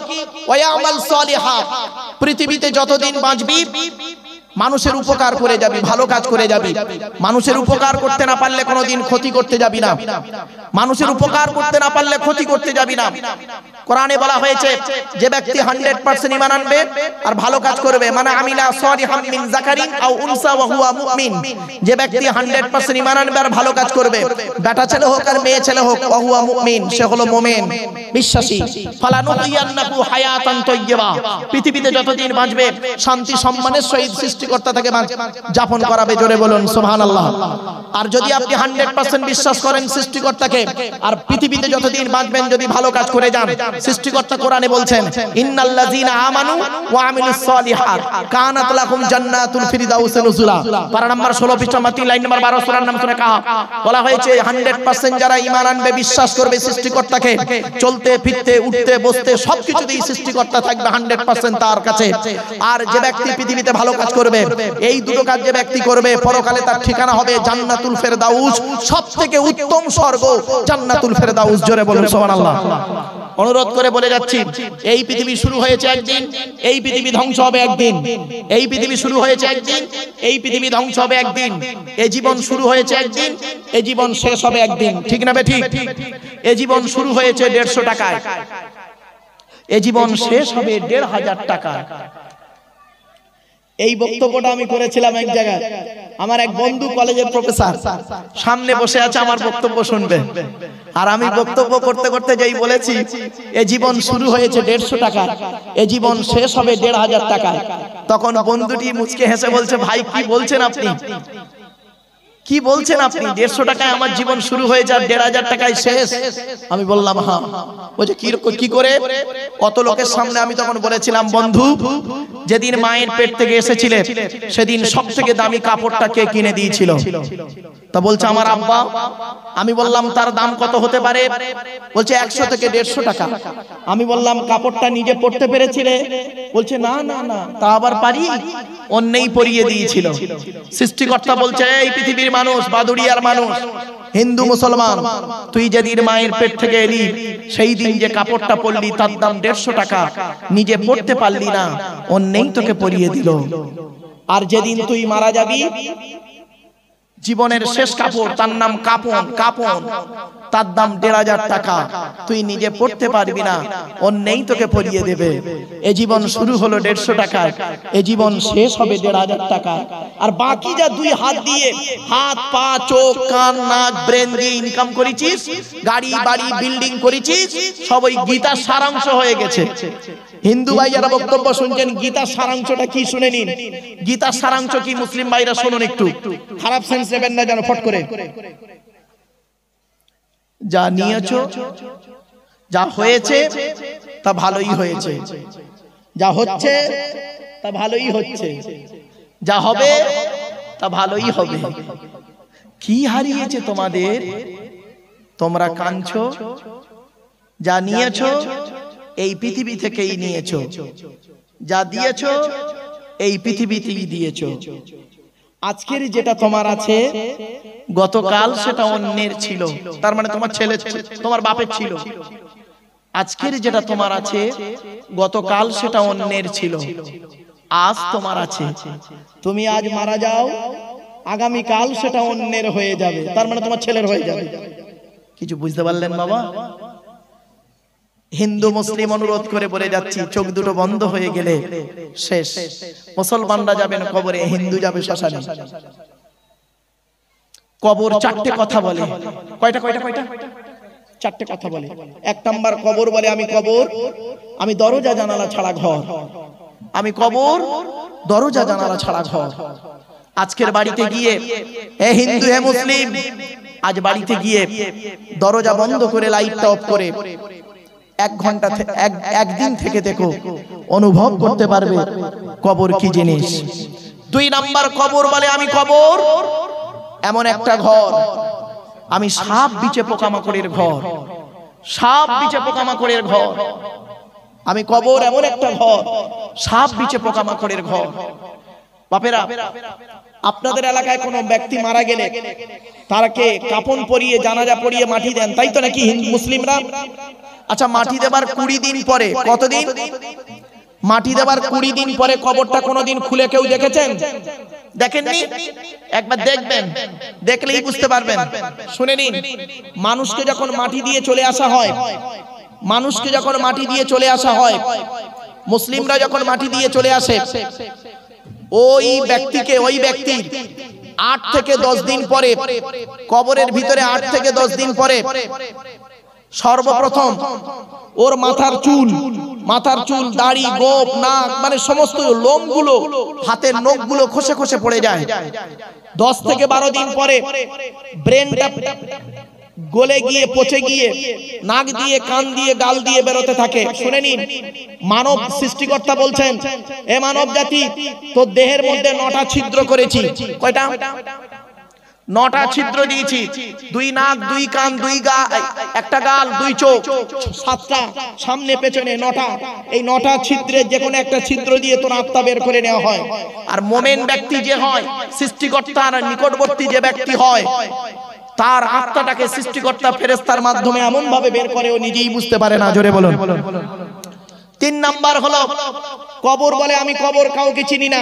ওয়া ইয়ামাল সলিহা। পৃথিবীতে যতদিন বাঁচবি মানুষের উপকার করে যাবি, ভালো কাজ করে যাবি। মানুষের উপকার করতে না পারলে কোনোদিন ক্ষতি করতে যাবি না। মানুষের উপকার করতে না পারলে ক্ষতি করতে যাবি না। কোরআনে বলা হয়েছে, যে ব্যক্তি 100% ঈমান আনবে আর ভালো কাজ করবে, মানে আমিলা সালিহাম মিন যাকারিন আও উনসা ওয়া হুয়া মুমিন। যে ব্যক্তি 100% ঈমান আনবে আর ভালো কাজ করবে, বেটা ছেলে হোক আর মেয়ে ছেলে হোক, ওয়া হুয়া মুমিন, সে হলো মুমিন, বিশ্বাসী। ফালানুহিয়ান্নাহু হায়াতান তাইয়্যিবা। পৃথিবীতে যতদিন বাঁচবে শান্তি সম্মানের সহিত সৃষ্টি সৃষ্টিকর্তা থেকে যাপন করাবে। জোরে বলুন সুবহানাল্লাহ। আর যদি আপনি 100% বিশ্বাস করেন সৃষ্টিকর্তাকে, আর পৃথিবীতে যতদিন বাঁচবেন যদি ভালো কাজ করে যান, সৃষ্টিকর্তা কোরআনে বলছেন ইন্নাল্লাযীনা আমানু ওয়া আমিলুস সলিহাত কানাত লাহুম জান্নাতুল ফিরদাউস নুজুলা। পারা নাম্বার 16 পৃষ্ঠা 3 লাইন নাম্বার 12 সূরার নাম সূরা কাহফ। বলা হয়েছে 100% যারা ঈমান আনবে, বিশ্বাস করবে সৃষ্টিকর্তাকে, চলতে ফিরতে উঠতে বসতে সবকিছুতেই সৃষ্টিকর্তা থাকবে 100% তার কাছে। আর যে ব্যক্তি পৃথিবীতে ভালো কাজ করবে, এই দুটো কাজ যে ব্যক্তি করবে, পরকালে তার ঠিকানা হবে জান্নাতুল ফেরদাউস, সবথেকে উত্তম স্বর্গ জান্নাতুল ফেরদাউস। জোরে বলুন সুবহানাল্লাহ। অনুরোধ করে বলে যাচ্ছি, এই পৃথিবী শুরু হয়েছে একদিন, এই পৃথিবী ধ্বংস হবে একদিন। এই পৃথিবী শুরু হয়েছে একদিন, এই পৃথিবী ধ্বংস হবে একদিন। এই জীবন শুরু হয়েছে একদিন, এই জীবন শেষ হবে একদিন। ঠিক না বেঠিক? এই জীবন শুরু হয়েছে 150 টাকায়, এই জীবন শেষ হবে 1500 টাকায়। এই বক্তব্যটা আমি করেছিলাম এক জায়গায়। আমার এক বন্ধু কলেজের প্রফেসর সামনে বসে আছে, আমার বক্তব্য শুনবে। আর আমি বক্তব্য করতে করতে যেই বলেছি এই জীবন শুরু হয়েছে 150 টাকা, এই জীবন শেষ হবে 1500 টাকায়, তখন বন্ধুটি মুচকে হেসে বলছে, ভাই কি বলছেন আপনি, কি বলছেন আপনি? 150 টাকায় আমার জীবন শুরু হয়ে যায়, 1500 টাকায় শেষ। আমি বললাম হ্যাঁ। বলছে কি করে? কত লোকের সামনে আমি তখন বলেছিলাম, বন্ধু যেদিন মায়ের পেট থেকে এসেছিলে সেদিন সব থেকে দামি কাপড়টা কে কিনে দিয়েছিল? তা বলছে আমার আব্বা। আমি বললাম তার দাম কত হতে পারে? বলছে 100 থেকে 150 টাকা। আমি বললাম কাপড়টা নিজে পরতে পেরেছিলে? বলছে না না না, তা আবার পারি, অন্যই পরিয়ে দিয়েছিল। সৃষ্টিকর্তা বলছে, এই পৃথিবীর মানুষ, বাদুড়িয়ার মানুষ, হিন্দু মুসলমান, তুই যেদিন মায়ের পেট থেকে এলি সেই দিন যে কাপড়টা পরলি তার দাম 150 টাকা, নিজে পরতে পারলি না, অন্যই তোকে পরিয়ে দিল। আর যেদিন তুই মারা যাবি, জীবনের শেষ কাপড়, তার নাম কাপন, কাপন, তার দাম 1500 টাকা, তুই নিজে পড়তে পারবি না, অন্যই তোকে পরিয়ে দেবে। এ জীবন শুরু হলো 150 টাকায়, এ জীবন শেষ হবে 1500 টাকায়। আর বাকি যা দুই হাত দিয়ে, হাত পা চোখ কান নাক ব্রেন দিয়ে ইনকাম করেছিস, গাড়ি বাড়ি বিল্ডিং করেছিস, সব ওই গীতার সারাংশ হয়ে গেছে। হিন্দু ভাই যারা বক্তব্য শুনছেন, গীতার সারাংশটা কি শুনে নিন। গীতার সারাংশ কি মুসলিম ভাইরা শুনুন একটু, খারাপ সেন্স নেবেন না যেন ফট করে। যা নিয়েছো, যা হয়েছে তা ভালোই হয়েছে, যা হচ্ছে তা ভালোই হচ্ছে, যা হবে তা ভালোই হবে। কি হারিয়েছে তোমাদের? তোমরা কাঁদছো, যা নিয়েছো এই পৃথিবী থেকেই নিয়েছো, যা দিয়েছো এই পৃথিবীতেই দিয়েছো। আজকের যেটা তোমার আছে, গতকাল সেটা অন্যের ছিল, তার মানে তোমার ছেলে তোমার বাপের ছিল। আজকের যেটা তোমার আছে, গতকাল সেটা অন্যের ছিল, আজ তোমার আছে। তুমি আজ মারা যাও, আগামী কাল সেটা অন্যের হয়ে যাবে, তার মানে তোমার ছেলের হয়ে যাবে। কিছু বুঝতে পারলেন বাবা? হিন্দু মুসলিম অনুরোধ করে বলে যাচ্ছি, চোখ দুটো বন্ধ হয়ে গেলে শেষ। মুসলমানরা যাবেন কবরে, হিন্দু যাবে শ্মশানে। কবর চারটে কথা বলে। কয়টা কয়টা কয়টা? চারটে কথা বলে। এক নাম্বার কবর বলে, আমি কবর, আমি দরজা জানালা ছাড়া ঘর। আমি কবর, দরজা জানালা ছাড়া ঘর। আজকের বাড়িতে গিয়ে, হে হিন্দু হে মুসলিম, আজ বাড়িতে গিয়ে দরজা বন্ধ করে লাইটটা অফ করে 1 ঘন্টা একদিন থেকে দেখো, অনুভব করতে পারবে কবর কি জিনিস। 2 নাম্বার কবর বলে, আমি কবর এমন একটা ঘর, আমি সাপ বিচে পোকামাকড়ের ঘর, সাপ বিচে পোকামাকড়ের ঘর। আমি কবর এমন একটা ঘর, সাপ বিচে পোকামাকড়ের ঘর। বাপেরা, আপনাদের এলাকায় কোনো ব্যক্তি মারা গেলে তারকে কাফন পরিয়ে জানাজা পরিয়ে মাটি দেন, তাই তো নাকি মুসলিমরা? আচ্ছা, মাটি দেবার 20 দিন পরে, কতদিন? মাটি দেবার 20 দিন পরে কবরটা কোনোদিন খুলে কেউ দেখেছেন? দেখেননি? একবার দেখবেন, দেখলেই বুঝতে পারবেন। শুনে নিন, মানুষকে যখন মাটি দিয়ে চলে আসা হয়, মানুষকে যখন মাটি দিয়ে চলে আসা হয়, মুসলিমরা যখন মাটি দিয়ে চলে আসে, ওই ব্যক্তিকে, ওই ব্যক্তির 8 থেকে 10 দিন পরে, কবরের ভিতরে 8 থেকে 10 দিন পরে সর্বপ্রথম ওর মাথার চুল মাথার চুল, দাড়ি, গোপ, নাক, মানে সমস্ত লোমগুলো, হাতের নখগুলো খসে খসে পড়ে যায়। 10 থেকে 12 দিন পরে ব্রেনটা গলে গিয়ে পচে গিয়ে নাক দিয়ে, কান দিয়ে, গাল দিয়ে বেরোতে থাকে। শুনে নিন, মানব সৃষ্টিকর্তা বলছেন, এ মানব জাতি, তোর দেহের মধ্যে 9টা ছিদ্র করেছি। কয়টা? 9টা ছিদ্র দিয়েছি। 2 নাক, 2 কান, 2 গা, একটা গাল, 2 চোখ, 7টা সামনে পেছনে 9টা। এই 9টা ছিদ্রের যে কোনো একটা ছিদ্র দিয়ে তোর আত্মা বের করে নেওয়া হয়। আর মোমেন ব্যক্তি যে হয়, সৃষ্টিকর্তার নিকটবর্তী যে ব্যক্তি হয়, তার আত্মাটাকে সৃষ্টিকর্তা ফেরেশতার মাধ্যমে এমন ভাবে বের করে ও নিজেই বুঝতে পারে না। জোরে বলুন। 3 নাম্বার হলো কবর। বলে আমি কবর কাউকে চিনি না,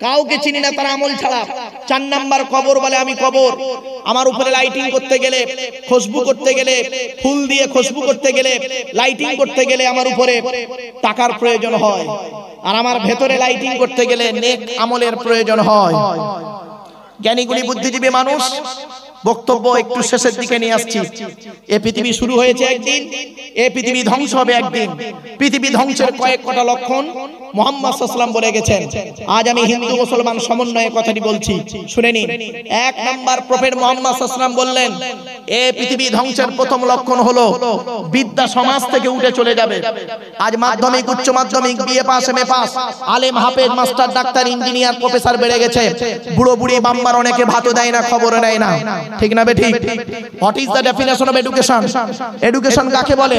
কাউকে চিনি না তার আমল ছাড়া। 4 নাম্বার কবর বলে আমি কবর, আমার উপরে লাইটিং করতে গেলে, খুশবু করতে গেলে, ফুল দিয়ে খুশবু করতে গেলে, লাইটিং করতে গেলে আমার উপরে টাকার প্রয়োজন হয়, আর আমার ভেতরে লাইটিং করতে গেলে নেক আমলের প্রয়োজন হয়। জ্ঞানীগুলি বুদ্ধিজীবী মানুষ বক্তব্য একটু শেষের দিকে নিয়ে আসছি। এই পৃথিবী শুরু হয়েছে একদিন, এই পৃথিবী ধ্বংস হবে একদিন। পৃথিবী ধ্বংসের কয়েকটা লক্ষণ মুহাম্মদ সাল্লাল্লাহু আলাইহি ওয়াসাল্লাম বলে গেছেন। আজ আমি হিন্দু মুসলমান সমন্বয়ে কথাটি বলছি, শুনে নিন। 1 নাম্বার প্রফেট মুহাম্মদ সাল্লাল্লাহু আলাইহি ওয়াসাল্লাম বললেন, এই পৃথিবী ধ্বংসের প্রথম লক্ষণ হলো বিদ্যা সমাজ থেকে উঠে চলে যাবে। আজ মাধ্যমিক, উচ্চ মাধ্যমিক, বিএ পাস, এমএ পাস, আলেম, হাফেজ, মাস্টার, ডাক্তার, ইঞ্জিনিয়ার, প্রফেসর বেড়ে গেছে। বুড়ো বুড়ি বাম্মার অনেকে ভাতও দেয় না, খবর নেয় না। ঠিক না বে ঠিক? What is the definition of education? Education কাকে বলে?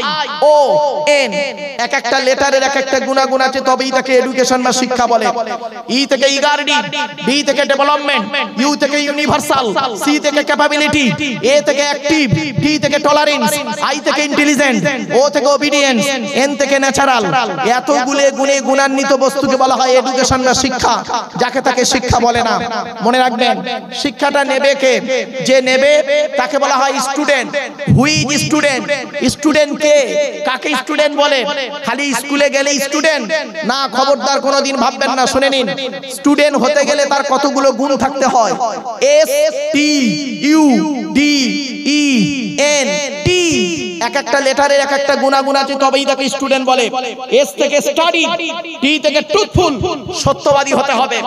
EDUCATION, এক একটা লেটারের এক একটা গুণাগুণ আছে, তবেই তাকে এডুকেশন বা শিক্ষা বলে। ই থেকে ইগার্ডি, বি থেকে ডেভেলপমেন্ট, ইউ থেকে ইউনিভার্সাল, সি থেকে ক্যাপাবিলিটি, এ থেকে অ্যাক্টিভ, টি থেকে টলারেন্স, আই থেকে ইন্টেলিজেন্ট, ও থেকে ওবিডিয়েন্স, এন থেকে ন্যাচারাল। এতগুলো গুণে গুণান্বিত বস্তুকে বলা হয় এডুকেশন বা শিক্ষা, যাকে তাকে শিক্ষা বলে না। মনে রাখবেন, শিক্ষাটা নেবে কে? যে নেবে তাকে বলা হয় student. Who is student? Student কে? কাকে স্টুডেন্ট বলে? খালি স্কুলে গেলে স্টুডেন্ট না, খবরদার কোনোদিন ভাববেন না। শুনে নিন, স্টুডেন্ট হতে গেলে তার কতগুলো গুণ থাকতে হয়। STUDENT, এক একটা লেটারের এক একটা গুণাগুণ আছে, তবেই তাকে স্টুডেন্ট বলে। এস থেকে স্টাডি, টি থেকে ট্রুথফুল, সত্যবাদী হতে হবে।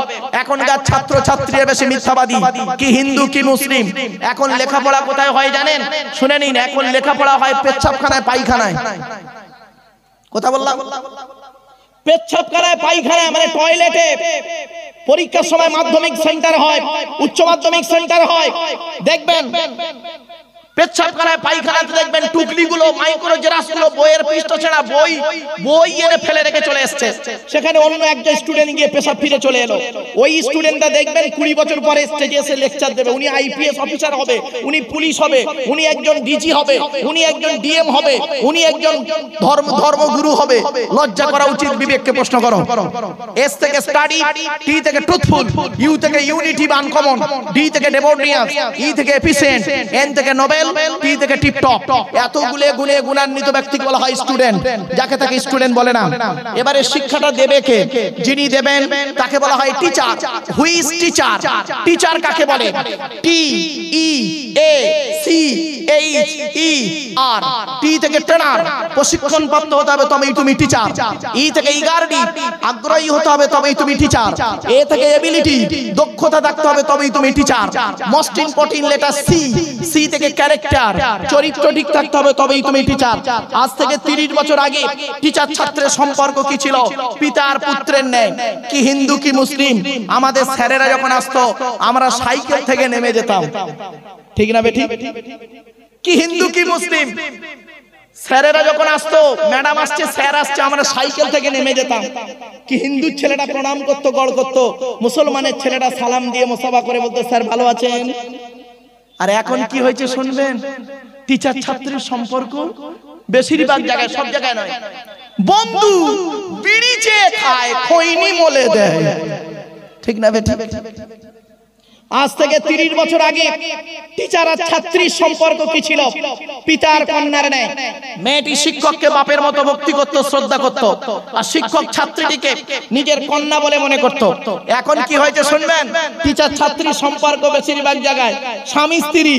এখনকার ছাত্র ছাত্রীরা বেশি মিথ্যাবাদী, কি হিন্দু কি মুসলিম। এখন লেখাপড়া কোথায় হয় জানেন? শুনে নিন, এখন লেখাপড়া হয় পেচ্ছাবখানায়, পায়খানায়। কথা বললাম? পেচ্ছাবখানায়, পায়খানায়, মানে টয়লেটে। পরীক্ষার সময় মাধ্যমিক সেন্টার হয়, উচ্চ মাধ্যমিক সেন্টার হয়, দেখবেন পেচ্ছাবখানায়, পায়খানাতে দেখবেন টুকলিগুলো, মাইক্রো জেরাসগুলো, বইয়ের পৃষ্ঠা ছেঁড়া বই এনে ফেলে রেখে চলে এসছে। সেখানে অন্য একজন স্টুডেন্ট গিয়ে পেশাব ফিরে চলে এলো। ওই স্টুডেন্টটা দেখবেন 20 বছর পরে স্টেজে এসে লেকচার দেবে। উনি আইপিএস অফিসার হবে, উনি পুলিশ হবে, উনি একজন ডিজি হবে, উনি একজন ডিএম হবে, উনি একজন ধর্মগুরু হবে। লজ্জা করা উচিত। বিবেককে প্রশ্ন করো। এস থেকে স্টাডি, টি থেকে ট্রুথফুল, ইউ থেকে ইউনিটি বা আনকমন, ডি থেকে ডেভোনিয়াস, ই থেকে এফিশিয়েন্ট, এন থেকে নোবেল, টি থেকে টিপটপ। এতগুলো গুণে গুণান্বিত ব্যক্তিকে বলা হয় স্টুডেন্ট, যাকে তাকে স্টুডেন্ট বলে না। এবারে শিক্ষাটা দেবে কে? যিনি দেবেন তাকে বলা হয় teacher. Who is teacher? Teacher কাকে বলে? TEACHER, টি থেকে ট্রেনার, প্রশিক্ষণ প্রাপ্ত হতে হবে তবেই তুমি টিচার। ই থেকে ইগার্ডি, আগ্রহী হতে হবে তবেই তুমি টিচার। এ থেকে এবিলিটি, দক্ষতা থাকতে হবে তবেই তুমি teacher. Most important letter C, C থেকে ক্যারেক্টার, চরিত্র ঠিক থাকতে হবে তবেই তুমি টিচার। আজ থেকে 30 বছর আগে টিচার ছাত্রের সম্পর্ক কি ছিল? পিতা আর পুত্রের ন্যায়। কি হিন্দু কি মুসলিম, আমাদের স্যারেরা যখন আসতো আমরা সাইকেল থেকে নেমে যেতাম। ঠিক না বেঠিক? কি হিন্দু কি মুসলিম, স্যারেরা যখন আসতো, ম্যাডাম আসছে, স্যার আসছে, আমরা সাইকেল থেকে নেমে যেতাম। কি হিন্দুর ছেলেটা প্রণাম করতো, গড় করতো, মুসলমানের ছেলেটা সালাম দিয়ে মুসাফা করে বলতো, স্যার ভালো আছেন। আর এখন কি হয়েছে শুনবেন? টিচার ছাত্রের সম্পর্ক বেশিরভাগ জায়গায়, সব জায়গায় নয়, বন্ধু বিড়ি চেয়ে খায়, খৈনি মলে দেয়। ঠিক না বেঠিক? আজ থেকে 30 বছর আগে টিচার আর ছাত্রীর সম্পর্ক কি ছিল? পিতার কন্যার ন্যায়। মেয়েটি শিক্ষককে বাপের মতো ভক্তি করত, শ্রদ্ধা করত, আর শিক্ষক ছাত্রীটিকে নিজের কন্যা বলে মনে করত। এখন কি হয়েছে শুনবেন? টিচার ছাত্রীর সম্পর্ক বেশিরভাগ জায়গায় স্বামী স্ত্রী,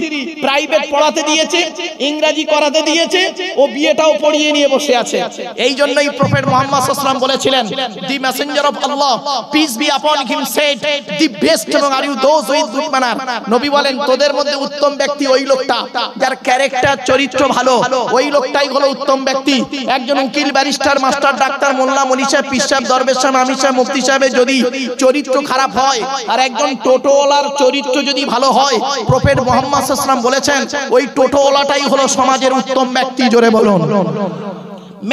প্রাইভেট পড়াতে দিয়েছে, ইংরেজি করাতে দিয়েছে, ও বিয়েটাও পড়িয়ে নিয়ে বসে আছে। এই জন্যই প্রফেট মুহাম্মদ সাল্লাল্লাহু আলাইহি ওয়াসাল্লাম বলেছিলেন, the messenger of Allah peace be upon him said the best এবং are you those with good manner. নবী বলেন, তোদের মধ্যে উত্তম ব্যক্তি ওই লোকটা যার ক্যারেক্টার, চরিত্র ভালো, ওই লোকটাই হলো উত্তম ব্যক্তি। একজন উকিল, ব্যারিস্টার, মাস্টার, ডাক্তার, মোল্লা, মনি সাহেব, পীর সাহেব, দরবেশ সাহেব, আমির সাহেব, মুফতি সাহেবের যদি চরিত্র খারাপ হয়, আর একজন টোটোওয়ালার চরিত্র যদি ভালো হয়, প্রফেট মুহাম্মদ সাল্লাল্লাহু আলাইহি ওয়াসাল্লাম বলেছেন ওই টোটোওয়ালাটাই হলো সমাজের উত্তম ব্যক্তি। জোরে বলুন।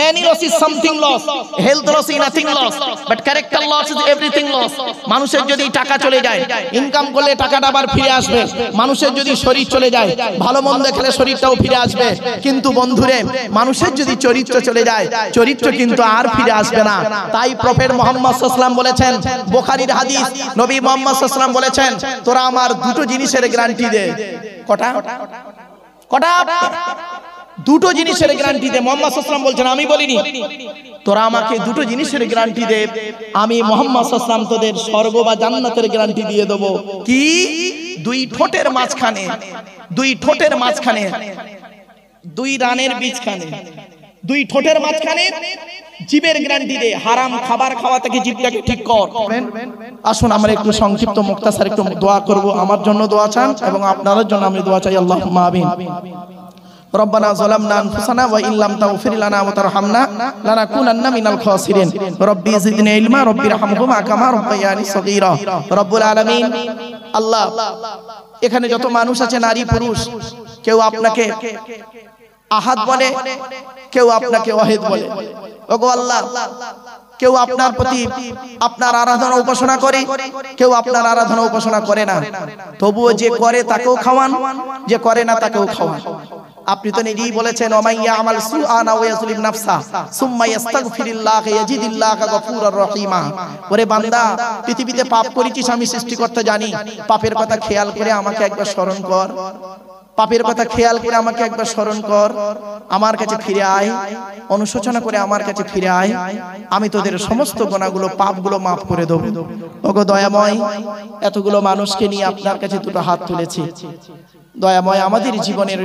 Many loss is something loss, health loss is nothing loss, but character loss is everything loss. মানুষের যদি টাকা চলে যায়, ইনকাম করলে টাকাটা আবার ফিরে আসবে। মানুষের যদি শরীর চলে যায়, ভালো মন্দ খেলে শরীরটাও ফিরে আসবে। কিন্তু বন্ধুরে, মানুষের যদি চরিত্র চলে যায়, চরিত্র কিন্তু আর ফিরে আসবে না। তাই প্রফেট মুহাম্মদ সাল্লাল্লাহু আলাইহি ওয়াসাল্লাম বলেছেন, বুখারীর হাদিস, নবী মুহাম্মদ সাল্লাল্লাহু আলাইহি ওয়াসাল্লাম বলেছেন, তোরা আমার দুটো জিনিসের গ্যারান্টি দে। কটা? দুটো জিনিসের গ্যারান্টি দে। মুহাম্মদ সাল্লাল্লাহু আলাইহি ওয়াসাল্লাম বলছেন, আমি বলিনি। তোরা আমাকে দুটো জিনিসের গ্যারান্টি দে, আমি মুহাম্মদ সাল্লাল্লাহু আলাইহি ওয়াসাল্লাম তোদের স্বর্গ বা জান্নাতের গ্যারান্টি দিয়ে দেব। কি? দুই ঠোঁটের মাঝখানে, দুই ঠোঁটের মাঝখানে, দুই রানের বীজখানে, দুই ঠোঁটের মাঝখানে জিভের গ্যারান্টি দে। হারাম খাবার খাওয়া থেকে জিভটাকে ঠিক কর। আসুন আমরা একটু সংক্ষিপ্ত মুক্তাসার একটু দোয়া করব। আমার জন্য দোয়া চান এবং আপনাদের জন্য আমি দোয়া চাই। আল্লাহুম্মা আমিন। ربنا ظلمنا انفسنا وان لم تغفر لنا وترحمنا لنكونن من الخاسرين ربي زدني علما ربي ارحمهما كما ربياني صغيرا رب العالمين। আল্লাহ, এখানে যত মানুষ আছে, নারী পুরুষ, কেউ আপনাকে আহাদ বলে, কেউ আপনাকে ওয়াহিদ বলে। ওগো আল্লাহ, কেউ আপনার প্রতি আপনার আরাধনা উপাসনা করে, কেউ আপনার আরাধনা উপাসনা করে না। তবুও যে করে তাকেও খাওয়ান, যে করে না তাকেও খাওয়ান। আপনি তো নিজেই বলেছেন, ওমাইয়া আমাল সুআন ওয়া ইয়াজলিম নাফসা সুম্মা ইস্তাগফিরুল্লাহ ইয়াজিদিল্লাহ গফুরুর রহিমা। ওরে বান্দা, পৃথিবীতে পাপ করেছিস, আমি সৃষ্টিকর্তা জানি। পাপের কথা খেয়াল করে আমাকে একবার স্মরণ কর, পাপের কথা খেয়াল করে আমাকে একবার স্মরণ কর। আমার কাছে ফিরে আয়, অনুশোচনা করে আমার কাছে ফিরে আয়। আমি তোদের সমস্ত গুনাহগুলো, পাপগুলো মাফ করে দেব। ওগো দয়াময়, এতগুলো মানুষকে নিয়ে আপনার কাছে দুটো হাত তুলেছি। দয়াময়, আমাদের জীবনের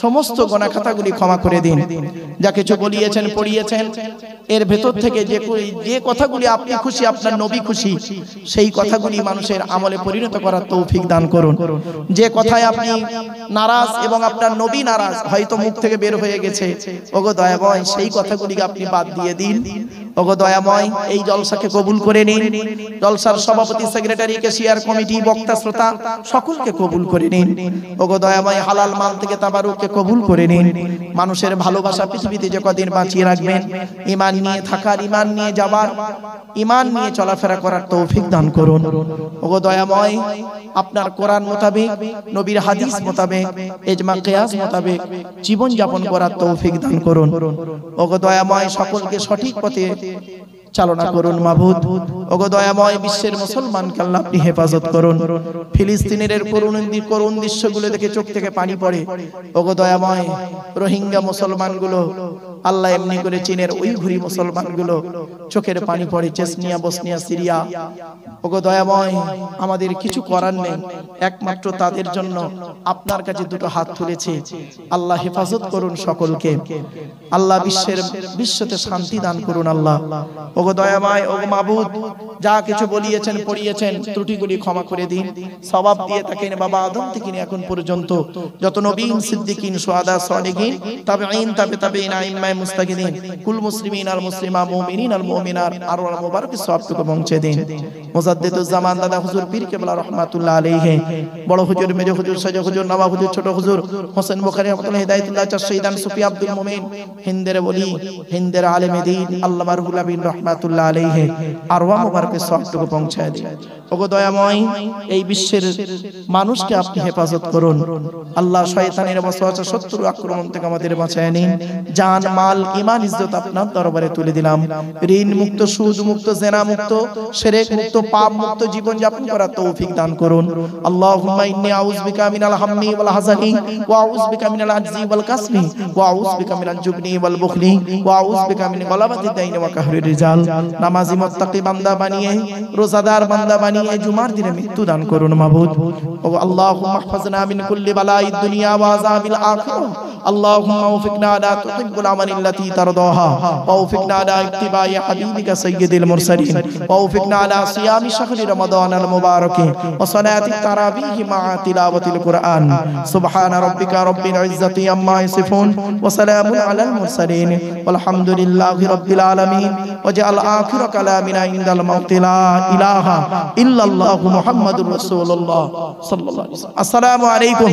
সমস্ত গুনাহ খাতাগুলি ক্ষমা করে দিন। যা কিছু বলিয়েছেন, পড়িয়েছেন, এর ভেতর থেকে যে কথাগুলি আপনি খুশি, আপনার নবী খুশি, সেই কথাগুলি মানুষের আমলে পরিণত করার তৌফিক দান করুন। যে কথায় আপনি নারাজ এবং আপনার নবী নারাজ, হয়তো মুখ থেকে বের হয়ে গেছে, ওগো দয়াময়, সেই কথাগুলিকে আপনি বাদ দিয়ে দিন। ওগো দয়াময়, এই জলসাকে কবুল করে নিন। জলসার সভাপতি, সেক্রেটারি, ক্যাশিয়ার কমিটি, বক্তা, শ্রোতা সকলকে কবুল করে নিন। ওগো দয়াময়, হালাল মাল থেকে তাবারুককে কবুল করে নিন। মানুষের ভালোবাসা পৃথিবীতে যে কদিন বাঁচিয়ে রাখবেন, ঈমান নিয়ে থাকার, ঈমান নিয়ে যাবার, ঈমান নিয়ে চলাফেরা করার তৌফিক দান করুন। ওগো দয়াময়, আপনার কোরআন মোতাবেক, নবীর হাদিস মোতাবেক, ইজমা কিয়াস মোতাবেক জীবন যাপন করার তৌফিক দান করুন। ওগো দয়াময়, সকলকে সঠিক পথে চালনা করুন মাবুদ। ওগো দয়াময়, বিশ্বের মুসলমানকে আল্লাহ আপনি হেফাজত করুন। ফিলিস্তিনের করুণ দৃশ্যগুলো দেখে চোখ থেকে পানি পড়ে। ওগো দয়াময়, রোহিঙ্গা মুসলমানগুলো, আল্লাহ এমনি করে চীনের উইঘুরি মুসলমানগুলো চোখের পানি পড়ে, চেচনিয়া, বসনিয়া, সিরিয়া। ওগো দয়াময়, আমাদের কিছু করার নেই, একমাত্র তাদের জন্য আপনার কাছে দুটো হাত তুলেছি। আল্লাহ হেফাজত করুন সকলকে। আল্লাহ বিশ্বতে শান্তি দান করুন। আল্লাহ, ওগো দয়াময়, ওগো মাবুদ, যা কিছু বলিয়েছেন, পড়িয়েছেন, ত্রুটিগুলি ক্ষমা করে দিন। সওয়াব দিয়ে থাকেন বাবা আদম থেকে এখন পর্যন্ত যত নবীন, সিদ্দিকিন, শুহাদা, সালিহিন, তাবেঈন, তাবেঈন, আইম্মায়ে মুস্তাকিদিন, কুল মুসলিমিন আল মুসলিমা, মুমিনিন আল মুমিনাত, আর মুবারক সওয়াবটুকু পৌঁছে দিন। মুজাদ্দিদুজ জামান দাদা হুজুর পীর কেবলা রাহমাতুল্লাহ আলাইহি, বড় হুজুর, মেজ হুজুর, সাজা হুজুর, নবাব হুজুর, ছোট হুজুর হোসেন বুখারী রাহমাতুল্লাহ, হিদায়াতুল্লাহ শহীদান সুফি আব্দুল মুমিন, হিন্দের ওলি, হিন্দের আলেমে দ্বীন আল্লামা রুহুল আমিন রাহমাতুল্লাহ আলাইহি, আরওয়া মুবারক সওয়াবটুকু পৌঁছে দিন। ওগো দয়াময়, এই বিশ্বের মানুষকে আপনি হেফাজত করুন। আল্লাহ, শয়তানের ওয়াসওয়াসা, শত্রুর আক্রমণ থেকে আমাদের বাঁচায় নিন। জান মাল ঈমান ইজ্জত আপনার দরবারে তুলে দিলাম। ঋণ মুক্ত, সুদ মুক্ত, জেনা মুক্ত, শিরক মুক্ত, পাপ মুক্ত জীবন যাপন করার তৌফিক দান করুন। আল্লাহুম্মা ইন্নী আউযু বিকা মিনাল হাম্মি ওয়াল হাযানি ওয়া আউযু বিকা মিনাল আজজি ওয়াল কাসলি ওয়া আউযু বিকা মিনাল জুবনি ওয়াল বুখলি ওয়া আউযু বিকা মিন গলাবাতিদ দাইনি ওয়া কাহরির রিজাল। নামাজি মুত্তাকি বান্দা বানিয়ে, রোজাদার বান্দা বানিয়ে জুমার দিনে মৃত্যু দান করুন মাবুদ। ও আল্লাহুম্মা ইহফাজনা মিন কুল্লি বালাইদ দুনিয়া ওয়া আযাবিল আখিরাহ। اللهم وفقنا لا تحب العمل التي ترضاها ووفقنا على اتباع حبيبك سيد المرسلين ووفقنا على صيام شهر رمضان المبارك وصلاة التراويح مع تلاوة القرآن سبحان ربك رب العزة عما يصفون وسلام على المرسلين والحمد لله رب العالمين وجعل آخر كلامنا عند الموت لا إله إلا الله محمد رسول الله صلى الله عليه وسلم. السلام عليكم.